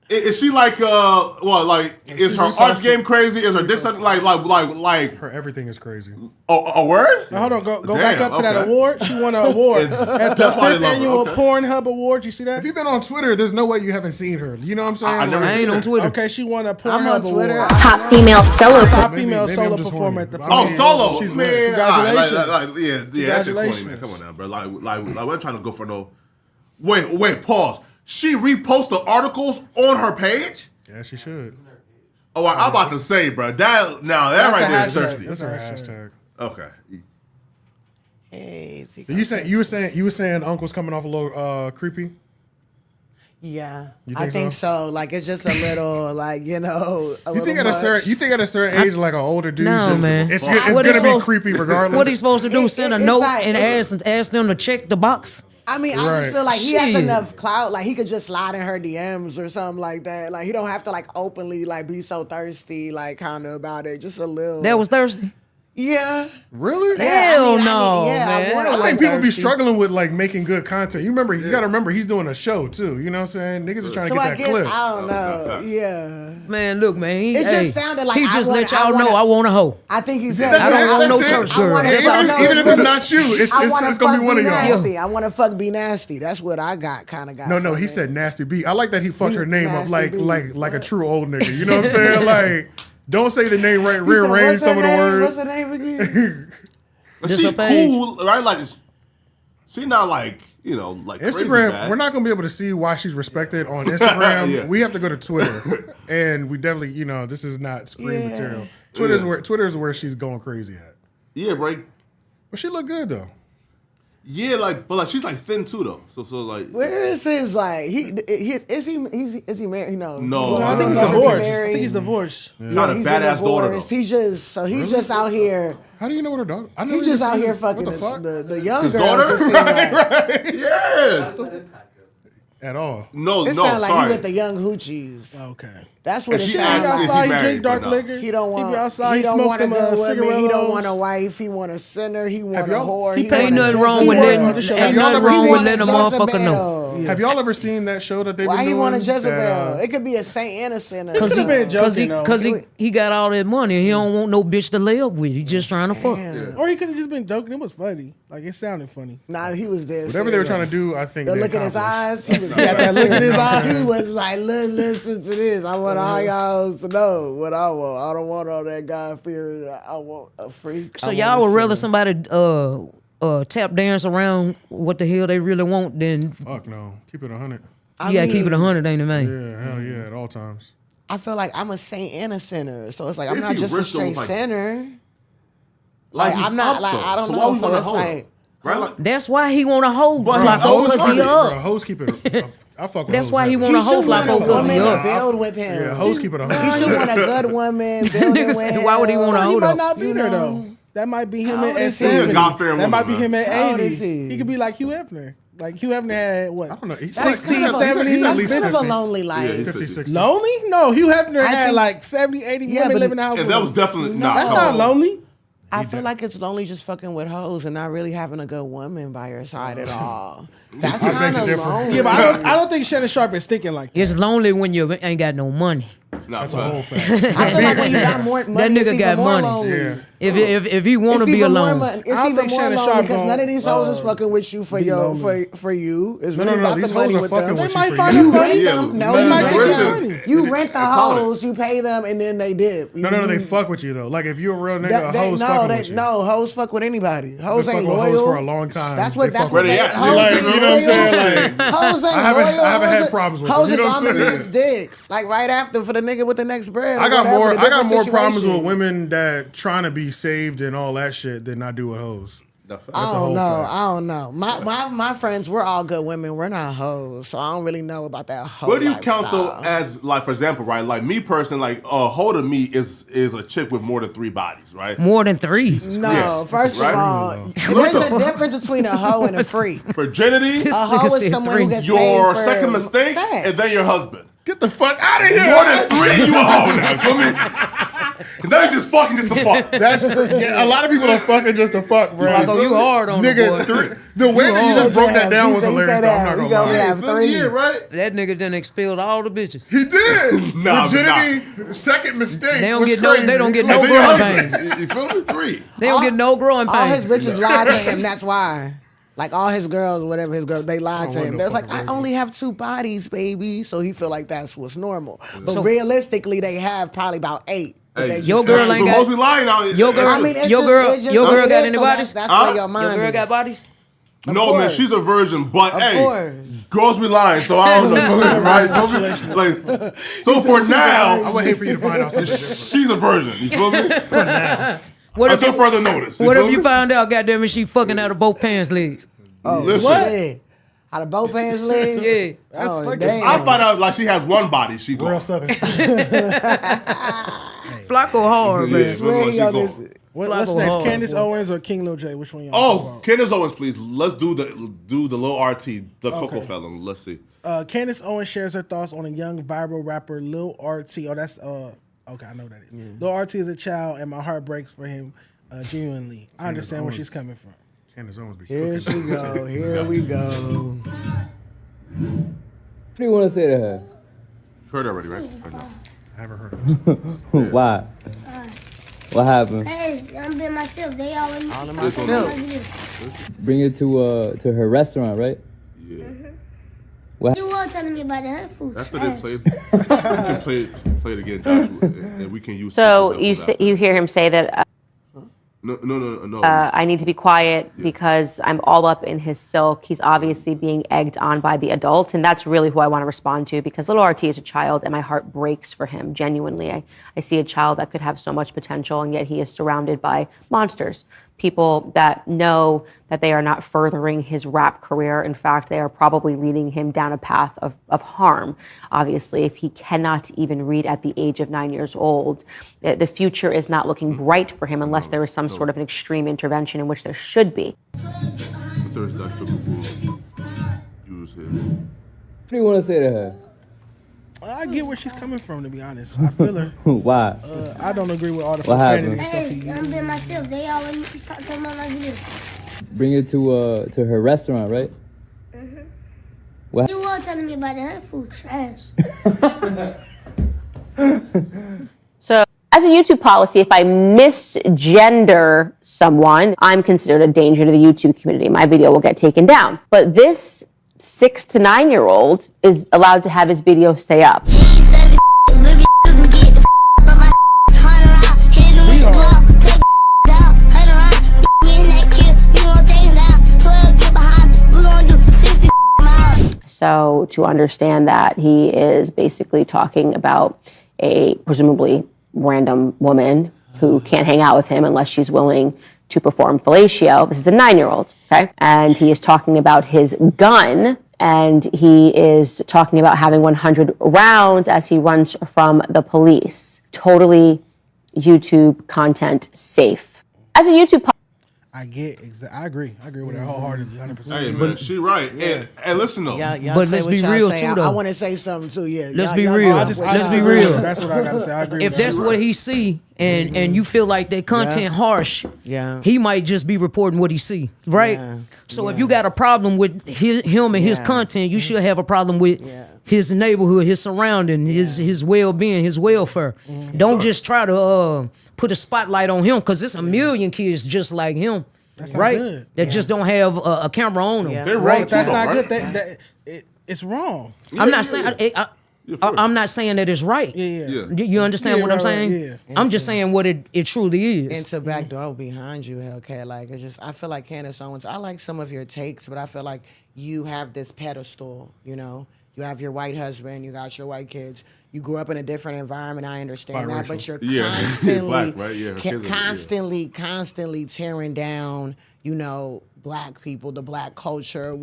Is she like is her art game crazy? Is her dick something like her everything is crazy. Oh, a word? Now, hold on, go back up to that award. She won an award at the 5th annual Pornhub Award. You see that? If you've been on Twitter, there's no way you haven't seen her. You know what I'm saying? I ain't on Twitter. Okay, she won a Pornhub Award. Top female solo. Top female solo performer at the solo. She's Man, congratulations. Yeah, that shit corny, man. Come on now, bro. Like we're trying to go for no. Wait, pause. She reposted articles on her page? Yeah, she should. Oh, I'm about to say, bro. That right there is thirsty. That's her hashtag. Okay. Hey, you were saying Uncle's coming off a little creepy? Yeah, you I think so. Like, it's just a little, like, you think at a certain age, like an older dude, man, it's gonna be creepy regardless. What he supposed to do? Send a note like, and ask them to check the box. I mean, I just feel like he has enough clout. Like, he could just slide in her DMs or something like that. Like, he don't have to, like, openly, like, be so thirsty, like, kind of about it. Just a little. That was thirsty. Yeah. Really? Hell no, man. I think people be struggling with, like, making good content. You gotta remember he's doing a show too. You know what I'm saying? Niggas are trying to get that clip. I don't know. Yeah. Man, look, man. It just sounded like he just let y'all know I want a hoe. I think he said, I don't want no church girl. Even if it's not you, it's gonna be one of y'all. I want to fuck be nasty. That's what I got. No, he said nasty B. I like that he fucked her name up like a true old nigga. You know what I'm saying? Like. Don't say the name right. Rearrange some of the words. What's her name again? She cool, right? Like, she not like, like Instagram. Crazy bad. We're not gonna be able to see why she's respected on Instagram. Yeah. We have to go to Twitter, and we definitely, this is not screen material. Twitter's where she's going crazy at. Yeah, right. But she look good though. Yeah, but she's like thin too though. So like, where is his like? Is he married? No, I think he's divorced. I think he's divorced. Yeah. Got a badass daughter though. He's just out here. How do you know what her daughter? I know he's just out here fucking the young his girls. Daughter? Right. Yeah. At all. No, it sounds like he with the young hoochies. Okay. That's what it He sounds like. outside, he drink dark liquor. He don't want. He be outside. He don't want a good woman. He don't cigarillos. want a wife. He want a sinner. He want a whore. He ain't nothing wrong with letting. Ain't nothing wrong with letting a motherfucker know. Have y'all ever seen that show that they've been doing? Why he want a Jezebel? It could be a saint and a sinner. Because he got all that money and he don't want no bitch to lay up with. He just trying to fuck. Or he could have just been joking. It was funny. Like, it sounded funny. Nah, he was there. Whatever they were trying to do, I think. The look in his eyes. He was that look in his eyes. He was like, listen to this. I want all y'all to know what I want. I don't want all that God fearing. I want a freak. So y'all would rather somebody tap dance around what the hell they really want than fuck no. Keep it 100. You gotta keep it 100, ain't it, man? Yeah, hell yeah, at all times. I feel like I'm a saint and a sinner, so it's like I'm not just a straight sinner. Like I'm not like I don't know. So it's like. Right? That's why he want a hoe, Flacco, because he up. Hoes keep it. I fuck with That's hoes why he want a hoe, Flacco, because he up. Build with him. Yeah, hoes keep it 100. He should want a good woman. Building with. Why would he want a hoe? He might not be there though. That might be him at 70. That might be him at 80. He could be like Hugh Hefner. Like Hugh Hefner had what? I don't know. 60s, 70s. He's at That's least kind of 50. a lonely life. 50, 60. Lonely? No, Hugh Hefner had like 70, 80 women living in the house. And that was definitely That's not lonely. I feel like it's lonely just fucking with hoes and not really having a good woman by your side at all. That's kind of lonely. Yeah, but I don't think Shannon Sharpe is thinking like that. It's lonely when you ain't got no money. That's a whole fact. I feel like when you got more money, That nigga it's got even more money. lonely. Yeah. If he want to be alone, It's I don't even think more Shannon lonely Sharpe because gonna, none of these hoes is fucking with you for be your lonely. for you. It's No, really no, about these the money hoes are with fucking them. with might you find for a You buddy. rent Yeah, them. No, no, you no, rent Richard. them. You rent the Call it. hoes. You pay them, and then they dip. No, they fuck with you though. Like if you're a real nigga, a hoes fucking with you. No, hoes fuck with anybody. Hoes They ain't fuck with loyal hoes for a long time. That's what. They That's fuck what with they. Where they at? Hoes Like, ain't you know what I'm loyal. saying? Hoes ain't I haven't loyal. had Hoes- problems with Hoes them. is You know what on I'm the saying? next dick. Like right after for the nigga with the next bread. or I got whatever, more. the I got different more problems with situation. women that trying to be saved and all that shit than I do with hoes. That's a I whole don't know. fact. I don't know. My friends, we're all good women. We're not hoes, so I don't really know about that hoe. Where do you count though lifestyle. as like, for example, right? Like me personally, like a hoe to me is a chick with more than 3 bodies, right? more than 3. No, Yes. first Right? of all, there's a difference between a hoe and a freak. Virginity, A hoe nigga is said someone 3. who gets your paid for second mistake, sex. and then your husband. Get the fuck out of here. More than 3, you a hoe now. Feel me? And then you just fucking just to fuck. That's a lot of people are fucking just to fuck, bro. Like, oh, you hard on Nigga, the boy. The way that you just broke that down was You hilarious. said Though. I'm not that. gonna We lie. have 3. Yeah, right? That nigga done expelled all the bitches. He did. Nah, but Virginity, second mistake. They don't was get crazy. they don't get And no then your growing husband. pains. You feel me? 3. They don't get no growing All his pains. bitches lied to him. That's why. Like all his girls, whatever his girls, they lied to want him. no They're like, fucking I only have 2 bodies, baby. So he feel like that's what's normal. But So- realistically, they have probably about 8. But they your just- girl ain't But got- most be lying out. Your girl, I mean, it's your just- girl, it's just your what girl it got is, any so bodies? That's where your Your mind girl is. got bodies? No, man, course. she's a virgin, but Of hey, course. girls be lying, so I don't know, right? So for now, I would hate for you to find out something different. she's a virgin. You feel me? What Until if further notice. what feel if you me? found out, goddamn it, she fucking out of both pants legs? Oh, Listen. what? Out of both pants legs? Yeah. That's fucking- damn. I find out like she has 1 body. She Real goes. southern. Flacco hard, Yeah, man. Swear she yo, go. this- What's Flacco next? hard, Candace boy. Owens or King Lil J? Which one y'all? Oh, Candace Owens, please. Let's do the Lil RT, the Coco Okay. fella. Let's see. Candace Owens shares her thoughts on a young viral rapper Lil RT. Oh, that's okay. I know what that is. Lil RT is a child, and my heart breaks for him. Genuinely, I understand where she's coming from. Candace Owens be Here she go. Here we go. What do you want to say to her? Heard already, right? Or no? I haven't heard of this. Why? What happened? Hey, I'm being myself. They always All to This one, myself. Bring it to her restaurant, right? Yeah. What? You were telling me about her food. After trash. they play it again, Joshua, and we can use. So pictures you after. you hear him say that No. I need to be quiet because I'm all up in his silk. He's obviously being egged on by the adults, and that's really who I want to respond to because Lil RT is a child, and my heart breaks for him. Genuinely, I see a child that could have so much potential, and yet he is surrounded by monsters. People that know that they are not furthering his rap career. In fact, they are probably leading him down a path of harm. Obviously, if he cannot even read at the age of 9 years old, the future is not looking bright for him unless there is some sort of an extreme intervention in which there should be. But there's that for people who use him. What do you want to say to her? I get where she's coming from, to be honest. I feel her. Why? I don't agree with all the What profanity happened? and stuff he Hey, I'm used. being myself. They always need to stop talking about like this. Bring it to her restaurant, right? What? You were telling me about her food trash. So, as a YouTube policy, if I misgender someone, I'm considered a danger to the YouTube community. My video will get taken down. But this 6 to 9 year old is allowed to have his video stay up. So to understand that he is basically talking about a presumably random woman who can't hang out with him unless she's willing to perform fellatio. This is a 9-year-old, okay? And he is talking about his gun, and he is talking about having 100 rounds as he runs from the police. Totally YouTube content safe. As a YouTube I agree. I agree with her wholeheartedly, 100%. Hey man, she right. And listen though. Y'all But say let's what be y'all real, say. too, I though. want to say something too. Yeah. Let's Y'all- be y'all real. go with Let's y'all. be real. That's what I gotta say. I agree. If with her. that's what he see, and you feel like that content harsh, he might just be reporting what he see, right? So if you got a problem with him and his content, you should have a problem with his neighborhood, his surrounding, his well-being, his welfare. Don't just try to put a spotlight on him, because there's a million kids just like him, right? That just don't have a camera on them. They're right. That's not good. It's wrong. I'm not saying. I'm not saying that it's right. You understand what I'm saying? I'm just saying what it truly is. And to Backdoor behind you, Hellcat, like it's just, I feel like Candace Owens, I like some of your takes, but I feel like you have this pedestal, you know? You have your white husband, you got your white kids. You grew up in a different environment, I understand that, but you're constantly, Black, right? constantly tearing down, you know, Black people, the Black culture,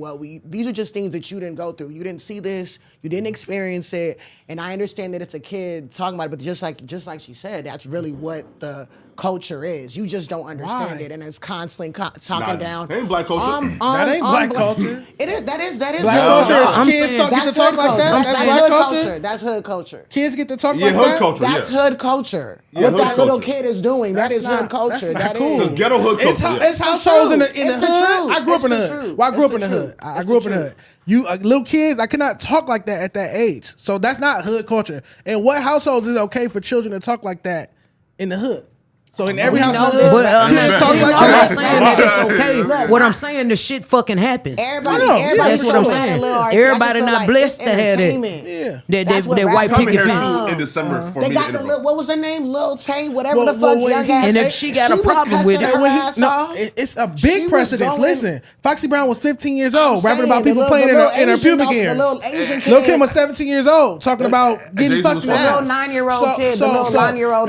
these are just things that you didn't go through. You didn't see this, you didn't experience it, and I understand that it's a kid talking about it, but just like she said, that's really what the culture is. You just don't understand it, and it's constantly talking down. That ain't Black culture. That ain't Black culture. It is. That is. Black culture is kids get to talk like that. That's Black culture. That's hood culture. Kids get to talk like hood that. culture. That's hood culture. What that little kid is doing, that is hood culture. That's not that cool. is Ghetto hood culture. It's households in the hood. I grew up in the hood. Well, I grew up in the hood. I grew up in the hood. You little kids, I cannot talk like that at that age. So that's not hood culture. And what households is it okay for children to talk like that in the hood? So in every house, kids talk like I'm not that. saying that it's okay. What I'm saying, the shit fucking happens. Everybody that's what I'm saying. Everybody not blessed to have that. That white picket fence. In December for they me got the what was her name? Lil Tay, whatever the fuck. Young ass. And if she got a problem with it, it's a big precedence. Listen, Foxy Brown was 15 years old, rapping about people playing in her pubic hairs. The little Asian kid. Lil Kim was 17 years old, talking about getting fucked in the little 9-year-old kid. The little 9-year-old.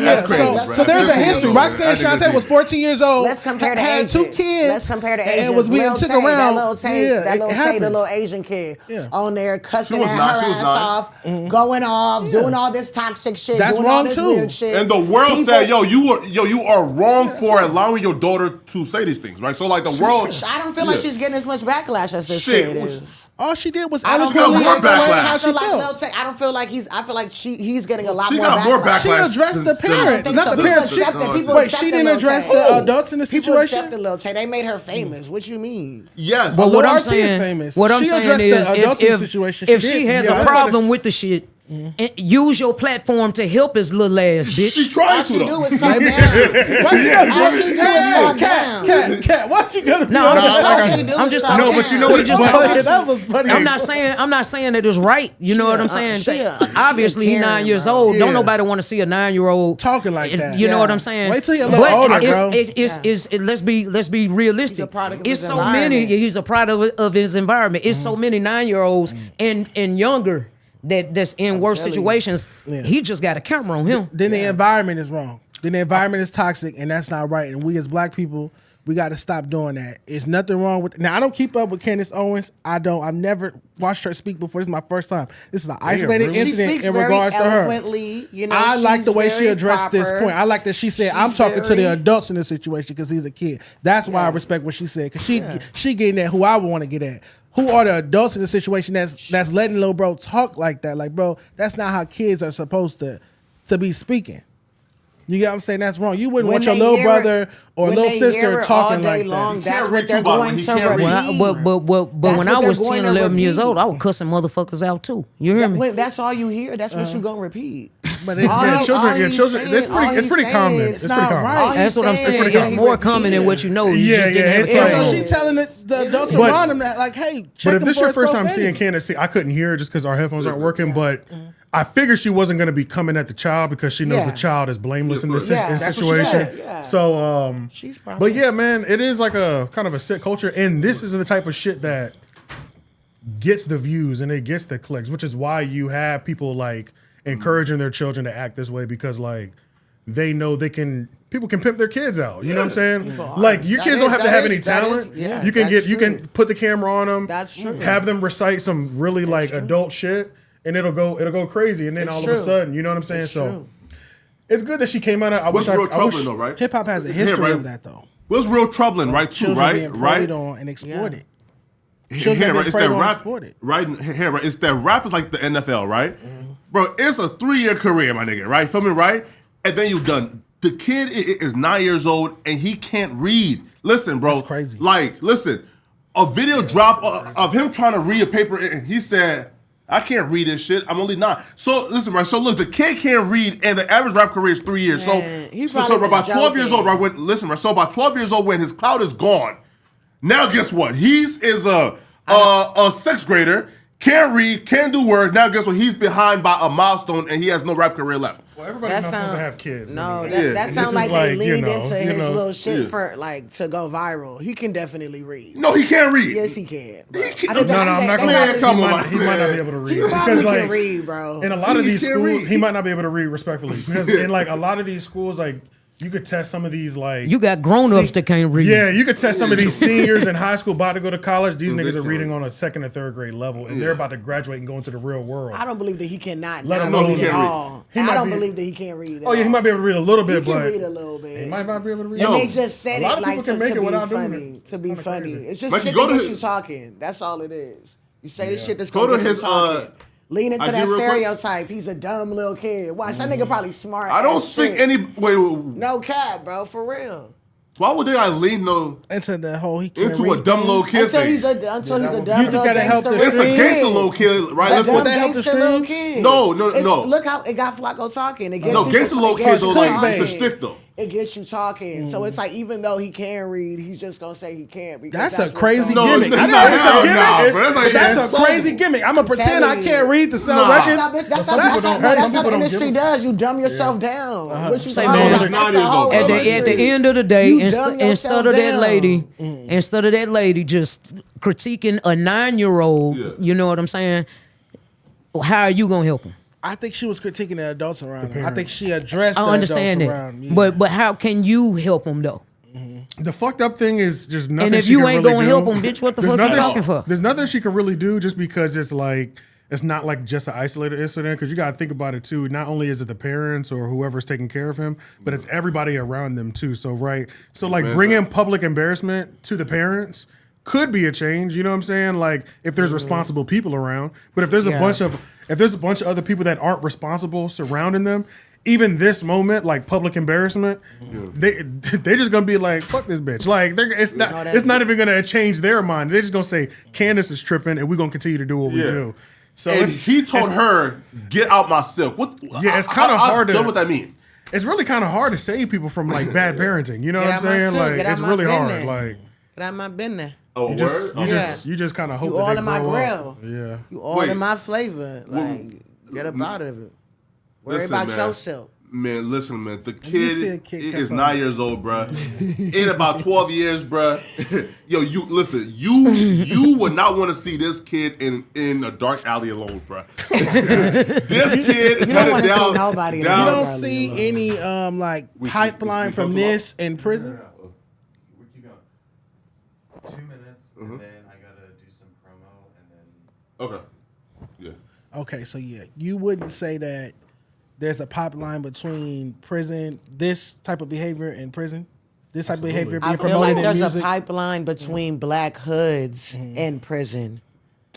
So there's a history. Roxanne Shante was 14 years old. Let's compare the had ages. 2 kids. Let's compare the ages. And was being took around. That little Tay, the little Asian kid on there cussing at her ass off, going off, doing all this toxic shit. That's doing wrong all this too. Weird shit. And the world said, you are wrong for allowing your daughter to say these things, right? So like the world, I don't feel like she's getting as much backlash as this kid is. All she did was eloquently explain how she felt. I don't feel like I feel like he's getting a lot she more got backlash. more backlash. She addressed the parents, not the parents. Wait, she didn't address the adults in the People situation. accepted Lil Tay. They made her famous. What you mean? Yes, but Lil RT is famous. What I'm she saying addressed is, the adults in the situation. if she has a problem with the shit, use your platform to help his little ass, bitch. She tried to. All she do is talk down. All she do is talk down. Cat, what you gonna do? No, I'm just talking. No, but you know what? That was funny. I'm not saying that it's right. You know what I'm saying? Obviously, he's 9 years old. Don't nobody want to see a 9-year-old talking like that. You know what I'm saying? Wait till you're a little older, bro. Let's be realistic. It's so many. He's a product of his environment. It's so many 9-year-olds and younger that's in worse situations. He just got a camera on him. Then the environment is wrong. Then the environment is toxic, and that's not right. And we as Black people, we got to stop doing that. There's nothing wrong with. Now I don't keep up with Candace Owens. I've never watched her speak before. This is my first time. This is an isolated incident in regards to her. You know, I like the way she addressed this point. I like that she said, "I'm talking to the adults in this situation because he's a kid." That's why I respect what she said, because she getting at who I would want to get at. Who are the adults in the situation that's letting little bro talk like that? Like, bro, that's not how kids are supposed to be speaking. You get what I'm saying? That's wrong. You wouldn't want your little brother or little sister talking like that. That's what they're going to repeat. But when I was 10, 11 years old, I was cussing motherfuckers out too. You hear me? That's all you hear. That's what you gonna repeat. But children. It's pretty common. It's not right. That's what I'm saying. It's more common than what you know. You just didn't have it. So she telling the adults around him that, like, hey, check. But if this is your first time seeing Candace, I couldn't hear her just because our headphones aren't working. But I figured she wasn't going to be coming at the child because she knows the child is blameless in this situation. So, but yeah, man, it is like a kind of a sick culture, and this is the type of shit that gets the views and it gets the clicks, which is why you have people like encouraging their children to act this way, because like they know people can pimp their kids out. You know what I'm saying? Like your kids don't have to have any talent. You can put the camera on them. That's true. Have them recite some really like adult shit, and it'll go crazy. And then all of a sudden, you know what I'm saying? So it's good that she came out. What's real troubling though, right? Hip hop has a history of that though. What's real troubling, right? Too, right? Right on and exploited. Here, right? It's that rap, right? Here, right? It's that rap is like the NFL, right? Bro, it's a 3-year career, my nigga, right? Feel me, right? And then you've done the kid is 9 years old and he can't read. Listen, bro. That's crazy. Like, listen, a video drop of him trying to read a paper and he said, I can't read this shit. I'm only 9. So listen, right? So look, the kid can't read, and the average rap career is 3 years. Man, so about 12 years old, right? Listen, right? So about 12 years old, when his clout is gone, now guess what? He's a 6th grader, can't read, can't do words. Now guess what? He's behind by a milestone, and he has no rap career left. Well, everybody's not supposed to have kids. No, Yeah. that And sounds this like is they like, leaned you know, into his little shit Yeah. for like to go viral. He can definitely read. No, he can't read. Yes, he can. Bro. No, I'm not gonna. He might not be able to read He probably because, can like, read, bro. in a lot of He these can't schools, read. he might not be able to read respectfully because in like a lot of these schools, like you could test some of these like You got grown-ups that can't read. Yeah, you could test some of these seniors in high school about to go to college. These niggas are reading on a 2nd or 3rd grade level, and they're about to graduate and go into the real world. I don't believe that he cannot Let him not know read he at can't read. all. He I might don't be- believe that he can't read. Oh yeah, he might be able to read a little He bit, can but read a little bit. he might not be able to read. And they just said a lot it of like people to, can make to it be without doing funny. it. To be funny. It's just Mikey, shit go that to gets his- you talking. That's all it is. You say this shit that's Go gonna to get him his, talking. Lean into I that did real quick. stereotype. He's a dumb little kid. Watch, that nigga probably smart. I don't as think shit. any. Wait. No cap, bro. For real. Why would they lean into the whole he can't into read a dumb little kid Until thing? he's a dumb You little gotta help gangster. the It's a gangster little kid, right? A Listen, dumb gangster little kid. No. It's- Look how it got Flacco talking. It gets No, people- gangster little it gets kids you though, like talking. the stick though. It gets you talking. So it's like even though he can read, he's just gonna say he can't. Because That's a what's crazy going gimmick. on. I know it's a gimmick. nah, bro. That's like- That's a crazy gimmick. I'm gonna pretend I can't read to sell Nah. records. That's how the industry does. You dumb yourself down. What you Say, talking man, about? That's the whole At industry. the end of the day, You instead dumb yourself of that down. lady just critiquing a 9-year-old, you know what I'm saying? How are you gonna help him? I think she was critiquing the adults around her. I think she addressed I the understand adults that, around. Yeah. but how can you help him though? The fucked up thing is just nothing. And if she you can ain't really gonna do. help him, bitch, what the There's fuck you nothing- talking for? There's nothing she can really do just because it's like it's not like just an isolated incident. Because you got to think about it too. Not only is it the parents or whoever's taking care of him, but it's everybody around them too. So like bringing public embarrassment to the parents could be a change. You know what I'm saying? Like if there's responsible people around, but if there's a bunch of other people that aren't responsible surrounding them. Even this moment, like public embarrassment, they're just gonna be like, "Fuck this bitch!" Like it's not even gonna change their mind. They're just gonna say Candace is tripping, and we're gonna continue to do what we do. So and he told her, "Get out my silk." What? Yeah, it's kind of hard to. Know what that mean? It's really kind of hard to save people from like bad parenting. You know Get what I'm out my saying? silk, Like get out it's my really hard. business. Like Get out my business. Oh, you just kind of hope You that all they in my grow grill. up. Yeah. You all in my flavor. Like, get up out of it. Worry Listen, about man. yourself. Man, listen, man. The see a kid kid is cuss 9 years old, bruh. In about 12 years, bruh. Yo, you listen. You would not want to see this kid in a dark alley alone, bruh. This kid is You don't headed want to see down. nobody. You down. don't see any like pipeline from this in prison. We keep going. 2 minutes, and then I gotta do some promo, and then. Okay. Yeah. Okay, so yeah, you wouldn't say that there's a pipeline between prison, this type of behavior in prison, this type of behavior being I feel promoted like in there's music. a pipeline between black hoods and prison.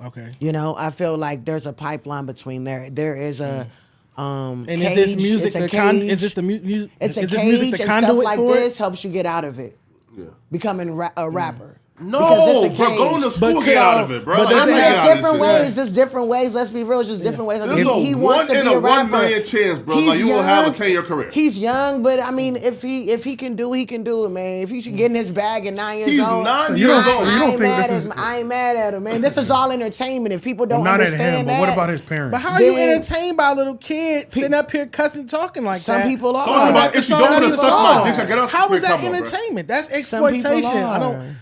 Okay. You know, I feel like there's a pipeline between there. There is a And cage. is this music It's a the cage. is this the music? It's a is this cage music the and stuff conduit like for this it? helps you get out of it. Yeah. Becoming a rapper. No, Because it's a bro. cage. Going to school, But get yo, out of it, bro. but Like, does I mean, it get there's out of different this shit. ways. There's different ways. Let's be real. It's just different ways. Like, There's he a wants to one in be a a rapper. 1 million chance, bro. He's Like you will have a young. 10-year career. He's young, but I mean, if he can do, he can do it, man. If he should get in his bag at 9 years He's old, 9 you years don't- old. so you don't think this is- I ain't mad at him, man. This is all entertainment. If people don't Not at understand him, but that, what about his parents? But how are you Then- entertained by a little kid sitting up here cussing, talking like Some that? people are. Talking about if you don't want to suck my dick, I get up. How is that Come on, bro. entertainment? That's Some people exploitation. I are. don't.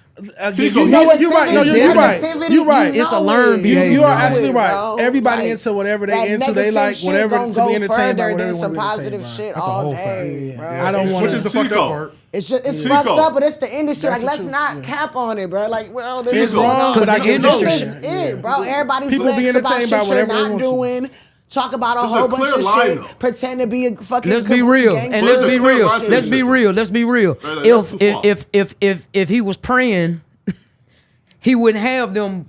Tico, You're right. No, you're right. You're right. It's a learned behavior. You are Right. absolutely right. Bro. Everybody Like, into whatever that they into. They negative like shit whatever gonna to be go entertained by. further Whatever than they some want to be positive entertained by. shit That's a all whole day, bro. I don't want Which is the fucked up Tico. part. It's just it's Tico. fucked up, but it's the industry. Like, the let's truth, not cap on it, bro. Like, well, this It's is going wrong, on. but I This get is it. it, bro. Everybody People be flex about entertained shit by you're whatever they not want to. doing. Talk about a There's a whole bunch clear of line, shit. though. Pretend to be a fucking. Let's be complete real, gangster. and let's be There's a clear real. line to Let's this be shit. real. Let's be real. Right, that's too far. If he was praying, he wouldn't have them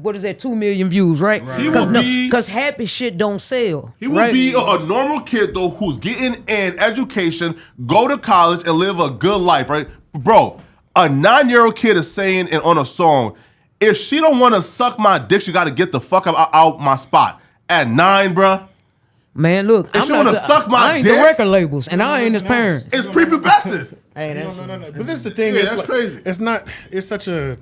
what is that, 2 million views, right? He would be, because happy shit don't sell. He would right? be a normal kid though, who's getting an education, go to college, and live a good life, right? Bro, a 9-year-old kid is saying on a song, if she don't want to suck my dick, she got to get the fuck out my spot. At 9, bruh. Man, look, if she want to suck my I ain't dick, the record labels, and I ain't his parents. It's prepubescent. Hey, no. But this is the thing. Yeah, it's that's like, crazy. It's not. It's such a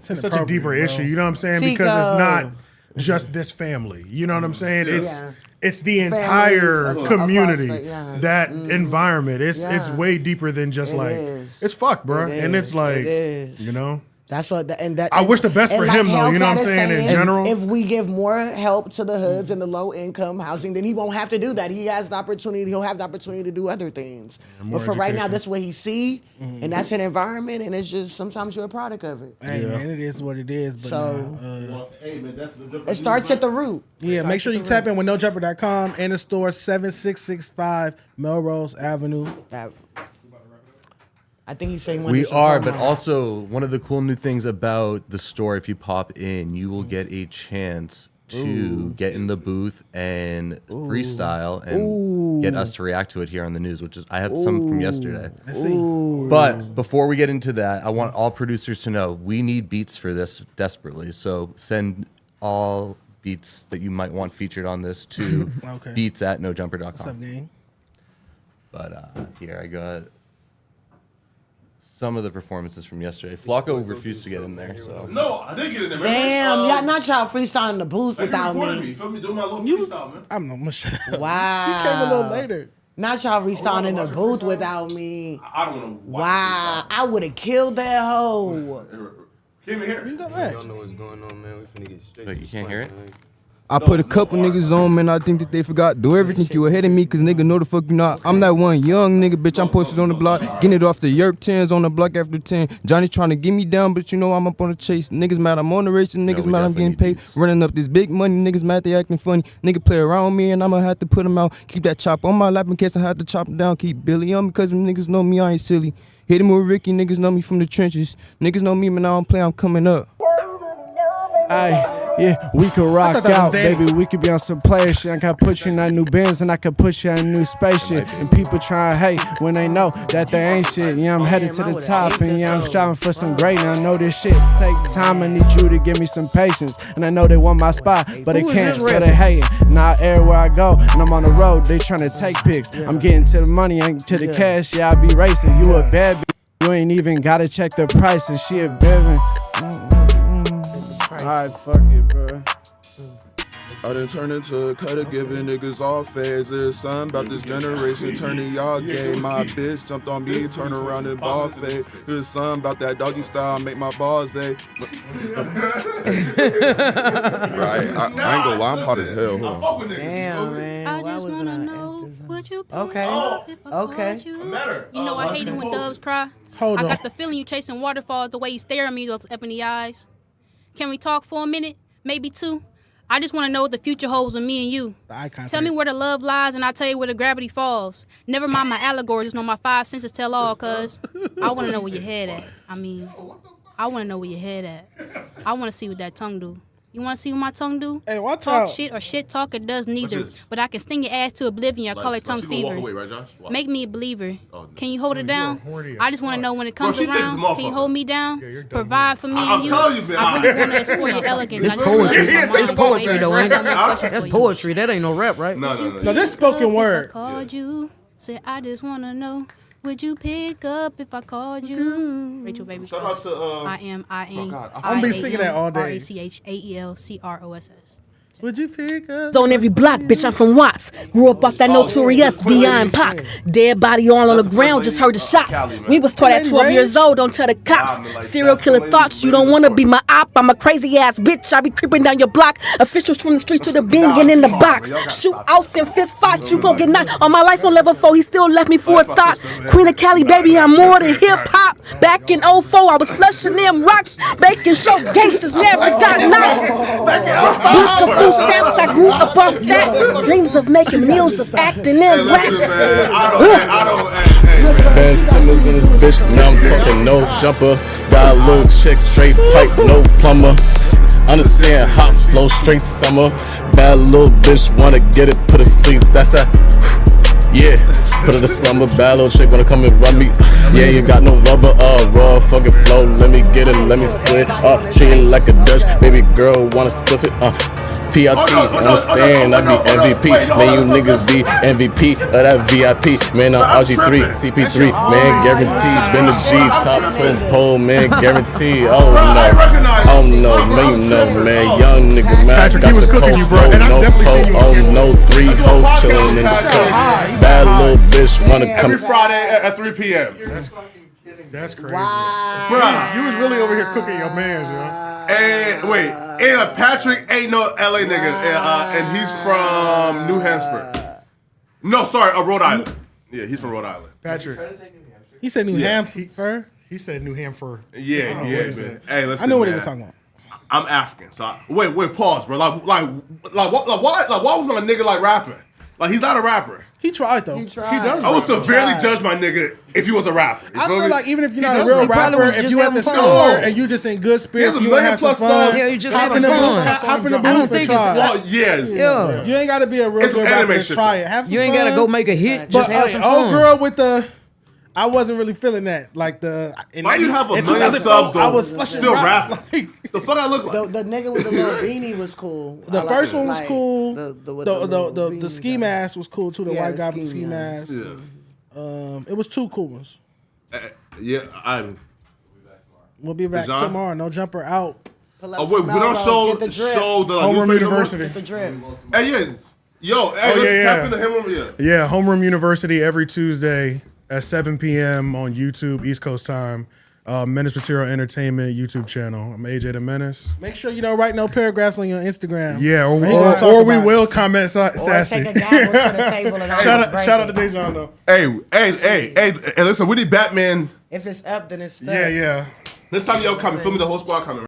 deeper bro. issue. You know what I'm saying? Tico. Because it's not just this family. You know what I'm saying? It's the entire community, that environment. It's way deeper than just it's fucked, bro. And it's like, you know. That's what, I wish the best for him though. You know what I'm saying? In general, if we give more help to the hoods and the low income housing, then he won't have to do that. He has the opportunity. He'll have the opportunity to do other things. But for right now, that's what he see, and that's an environment, and it's just sometimes you're a product of it. Hey man, it is what it is. But it starts at the root. Yeah, make sure you tap in with NoJumper.com and the store 7665 Melrose Avenue. I think he's saying we are, but also one of the cool new things about the store, if you pop in, you will get a chance to get in the booth and freestyle and get us to react to it here on the news, which is I have some from yesterday. I see. But before we get into that, I want all producers to know we need beats for this desperately. So send all beats that you might want featured on this to beats@nojumper.com. What's up, gang? But here I got some of the performances from yesterday. Flacco refused to get in there. So no, I did get in there. Damn, y'all not y'all freestyling in the booth without me. You feel me? Doing my little freestyle, man. I'm not shut up. Wow. He came a little later. Not y'all freestyling in the booth without me. I don't want to. Wow, I would have killed that hoe. Came in here. You go back. Y'all know what's going on, man. We finna get straight. But you can't hear it? I put a couple niggas on, man. I think that they forgot. Do everything you ahead of me, cause nigga know the fuck you not. I'm that one young nigga, bitch. I'm posted on the block. Getting it off the Yerk 10s on the block after 10. Johnny trying to get me down, but you know I'm up on the chase. Niggas mad I'm on the race, and niggas mad I'm getting paid. Running up this big money, niggas mad they acting funny. Nigga play around me, and I'ma have to put him out. Keep that chop on my lap in case I have to chop him down. Keep Billy on me, cause them niggas know me, I ain't silly. Hit him with Ricky, niggas know me from the trenches. Niggas know me, man, I don't play, I'm coming up. Aye, yeah, we could rock out, baby. We could be on some player shit. I can put you in that new Benz and I can put you in a new spaceship. And people try to hate when they know that they ain't shit. Yeah, I'm headed to the top and yeah, I'm striving for some greatness. I know this shit take time. I need you to give me some patience. And I know they want my spot, but they can't, so they hating. Now everywhere I go and I'm on the road, they trying to take pics. I'm getting to the money, ain't to the cash. Yeah, I be racing. You a bad bitch. You ain't even gotta check the prices. She a bevin'. Alright, fuck it, bro. I done turned into a cutter, giving niggas all phases. Something about this generation turning y'all gay. My bitch jumped on me, turn around and ball fade. There's something about that doggy style, make my balls ache. Right, I ain't gonna lie, I'm hot as hell. Damn, man. I just wanna know, would you pick Okay. up if I Okay. called you? You know I hate it when doves cry. Hold I on. got the feeling you chasing waterfalls, the way you stare at me, those ebony eyes. Can we talk for a minute? Maybe two? I just want to know what the future holds with me and you. Tell me where the love lies and I'll tell you where the gravity falls. Never mind my allegory, just know my 5 senses tell all, cuz I want to know where your head at. I mean, I want to know where your head at. I want to see what that tongue do. You want to see what my tongue do? Hey, watch Talk out. shit or shit talk, it does neither. But I can sting your ass to oblivion. I call it tongue She gonna walk fever. away, right, Josh? Watch. Make me a believer. Oh, no. Can you hold it down? I just want to know when it comes Bro, she thick as a around. Can you motherfucker. hold me down? Provide for me I'm and you. telling you, man. I really want to explore your elegance. It's I just poetry. wanna know It's my poetry mind, though, baby. ain't I got no it? question That's for you. poetry. That ain't no rap, right? No. No, this spoken word. If I called you, say I just want to know. Would you pick up if I called you? Rachel, baby. Shout out to I am. I'm gonna be singing that all day. RACHAELCROSS. Would you pick up? On every block, bitch, I'm from Watts. Grew up off that notorious beyond Pac. Dead body all on the ground, just heard the shots. We was taught at 12 years old, don't tell the cops. Serial killer thoughts, you don't wanna be my op. I'm a crazy ass bitch, I be creeping down your block. Officials from the streets to the bin, get in the box. Shoot outs and fist fights, you gon' get knocked. On my life on level 4, he still left me for a thought. Queen of Cali, baby, I'm more than hip hop. Back in 04, I was flushing them rocks. Baking show gangsters never got knocked. Stamps, I grew up off that. Dreams of making meals, of acting in rap. I don't Ben Simmons in this bitch, now I'm talking no jumper. Got a little chick, straight pipe, no plumber. Understand hot flow, straight summer. Bad little bitch, wanna get it, put it sleep. That's that. Yeah, put it to slumber. Bad little chick wanna come and rub me. Yeah, you got no rubber, raw fucking flow. Let me get it, let me split up. Treat it like a Dutch, baby girl wanna stuff it. PLT, understand, I be MVP. Man, you niggas be MVP of that VIP. Man, I'm RG3, CP3. Man, guaranteed. Been the G, top 10 pole, man, guaranteed. Oh no, man, you know, man. Young nigga, man, Patrick, got he was the cooking cold you, bro, flow, and I no definitely pole. seen you Oh again. no, 3 hoes chilling in the cup. Bad little bitch wanna come. Every Friday at 3 p.m. That's crazy. Wow. You was really over here cooking your mans, yo. And wait, and Patrick ain't no LA nigga, and he's from New Hampshire. No, sorry, Rhode Island. Yeah, he's from Rhode Island. Patrick. He said New Hampshire. He said New Hampshire. Yeah, man. Hey, listen, I know what man. he was talking about. I'm African, so wait, pause, bro. Why was my nigga like rapping? Like he's not a rapper. He tried though. He does. I would severely judge my nigga if he was a rapper. I feel like even if you're not a real rapper, if you at the store and you just in good spirits, you want to have some fun. Yeah, you just hop having in the fun. booth, hop in the I don't booth and think try. Well, yes. Yeah. You ain't got to be a real It's good anime rapper to shit, try though. it. Have some You ain't fun. gotta go make a hit. But Just have some old fun. girl with the, I wasn't really feeling that. Like the. Why you have a in million 2004, subs though? I was flushing still raps, rapping. The fuck I look like? The nigga with the little beanie was cool. The I first like one was like cool. the The ski mask was cool too. The Yeah, white the guy with the ski ski mask. mask. It was two cool ones. Yeah, We'll be back Dejon? tomorrow. No jumper out. Oh wait, we don't show the Homeroom newspaper University. Get the drip. Hey, yeah. Yo, hey, let's tap into him. Yeah, Homeroom University every Tuesday at 7 p.m. on YouTube, East Coast time. Menace Material Entertainment YouTube channel. I'm AJ the Menace. Make sure you don't write no paragraphs on your Instagram. Yeah, Or we about will comment sassy. Take a gavel to the table and Shout out to Dejon though. Hey, listen, we need Batman. If it's up, then it's stuck. Yeah. Next time y'all coming, film me the whole squad coming.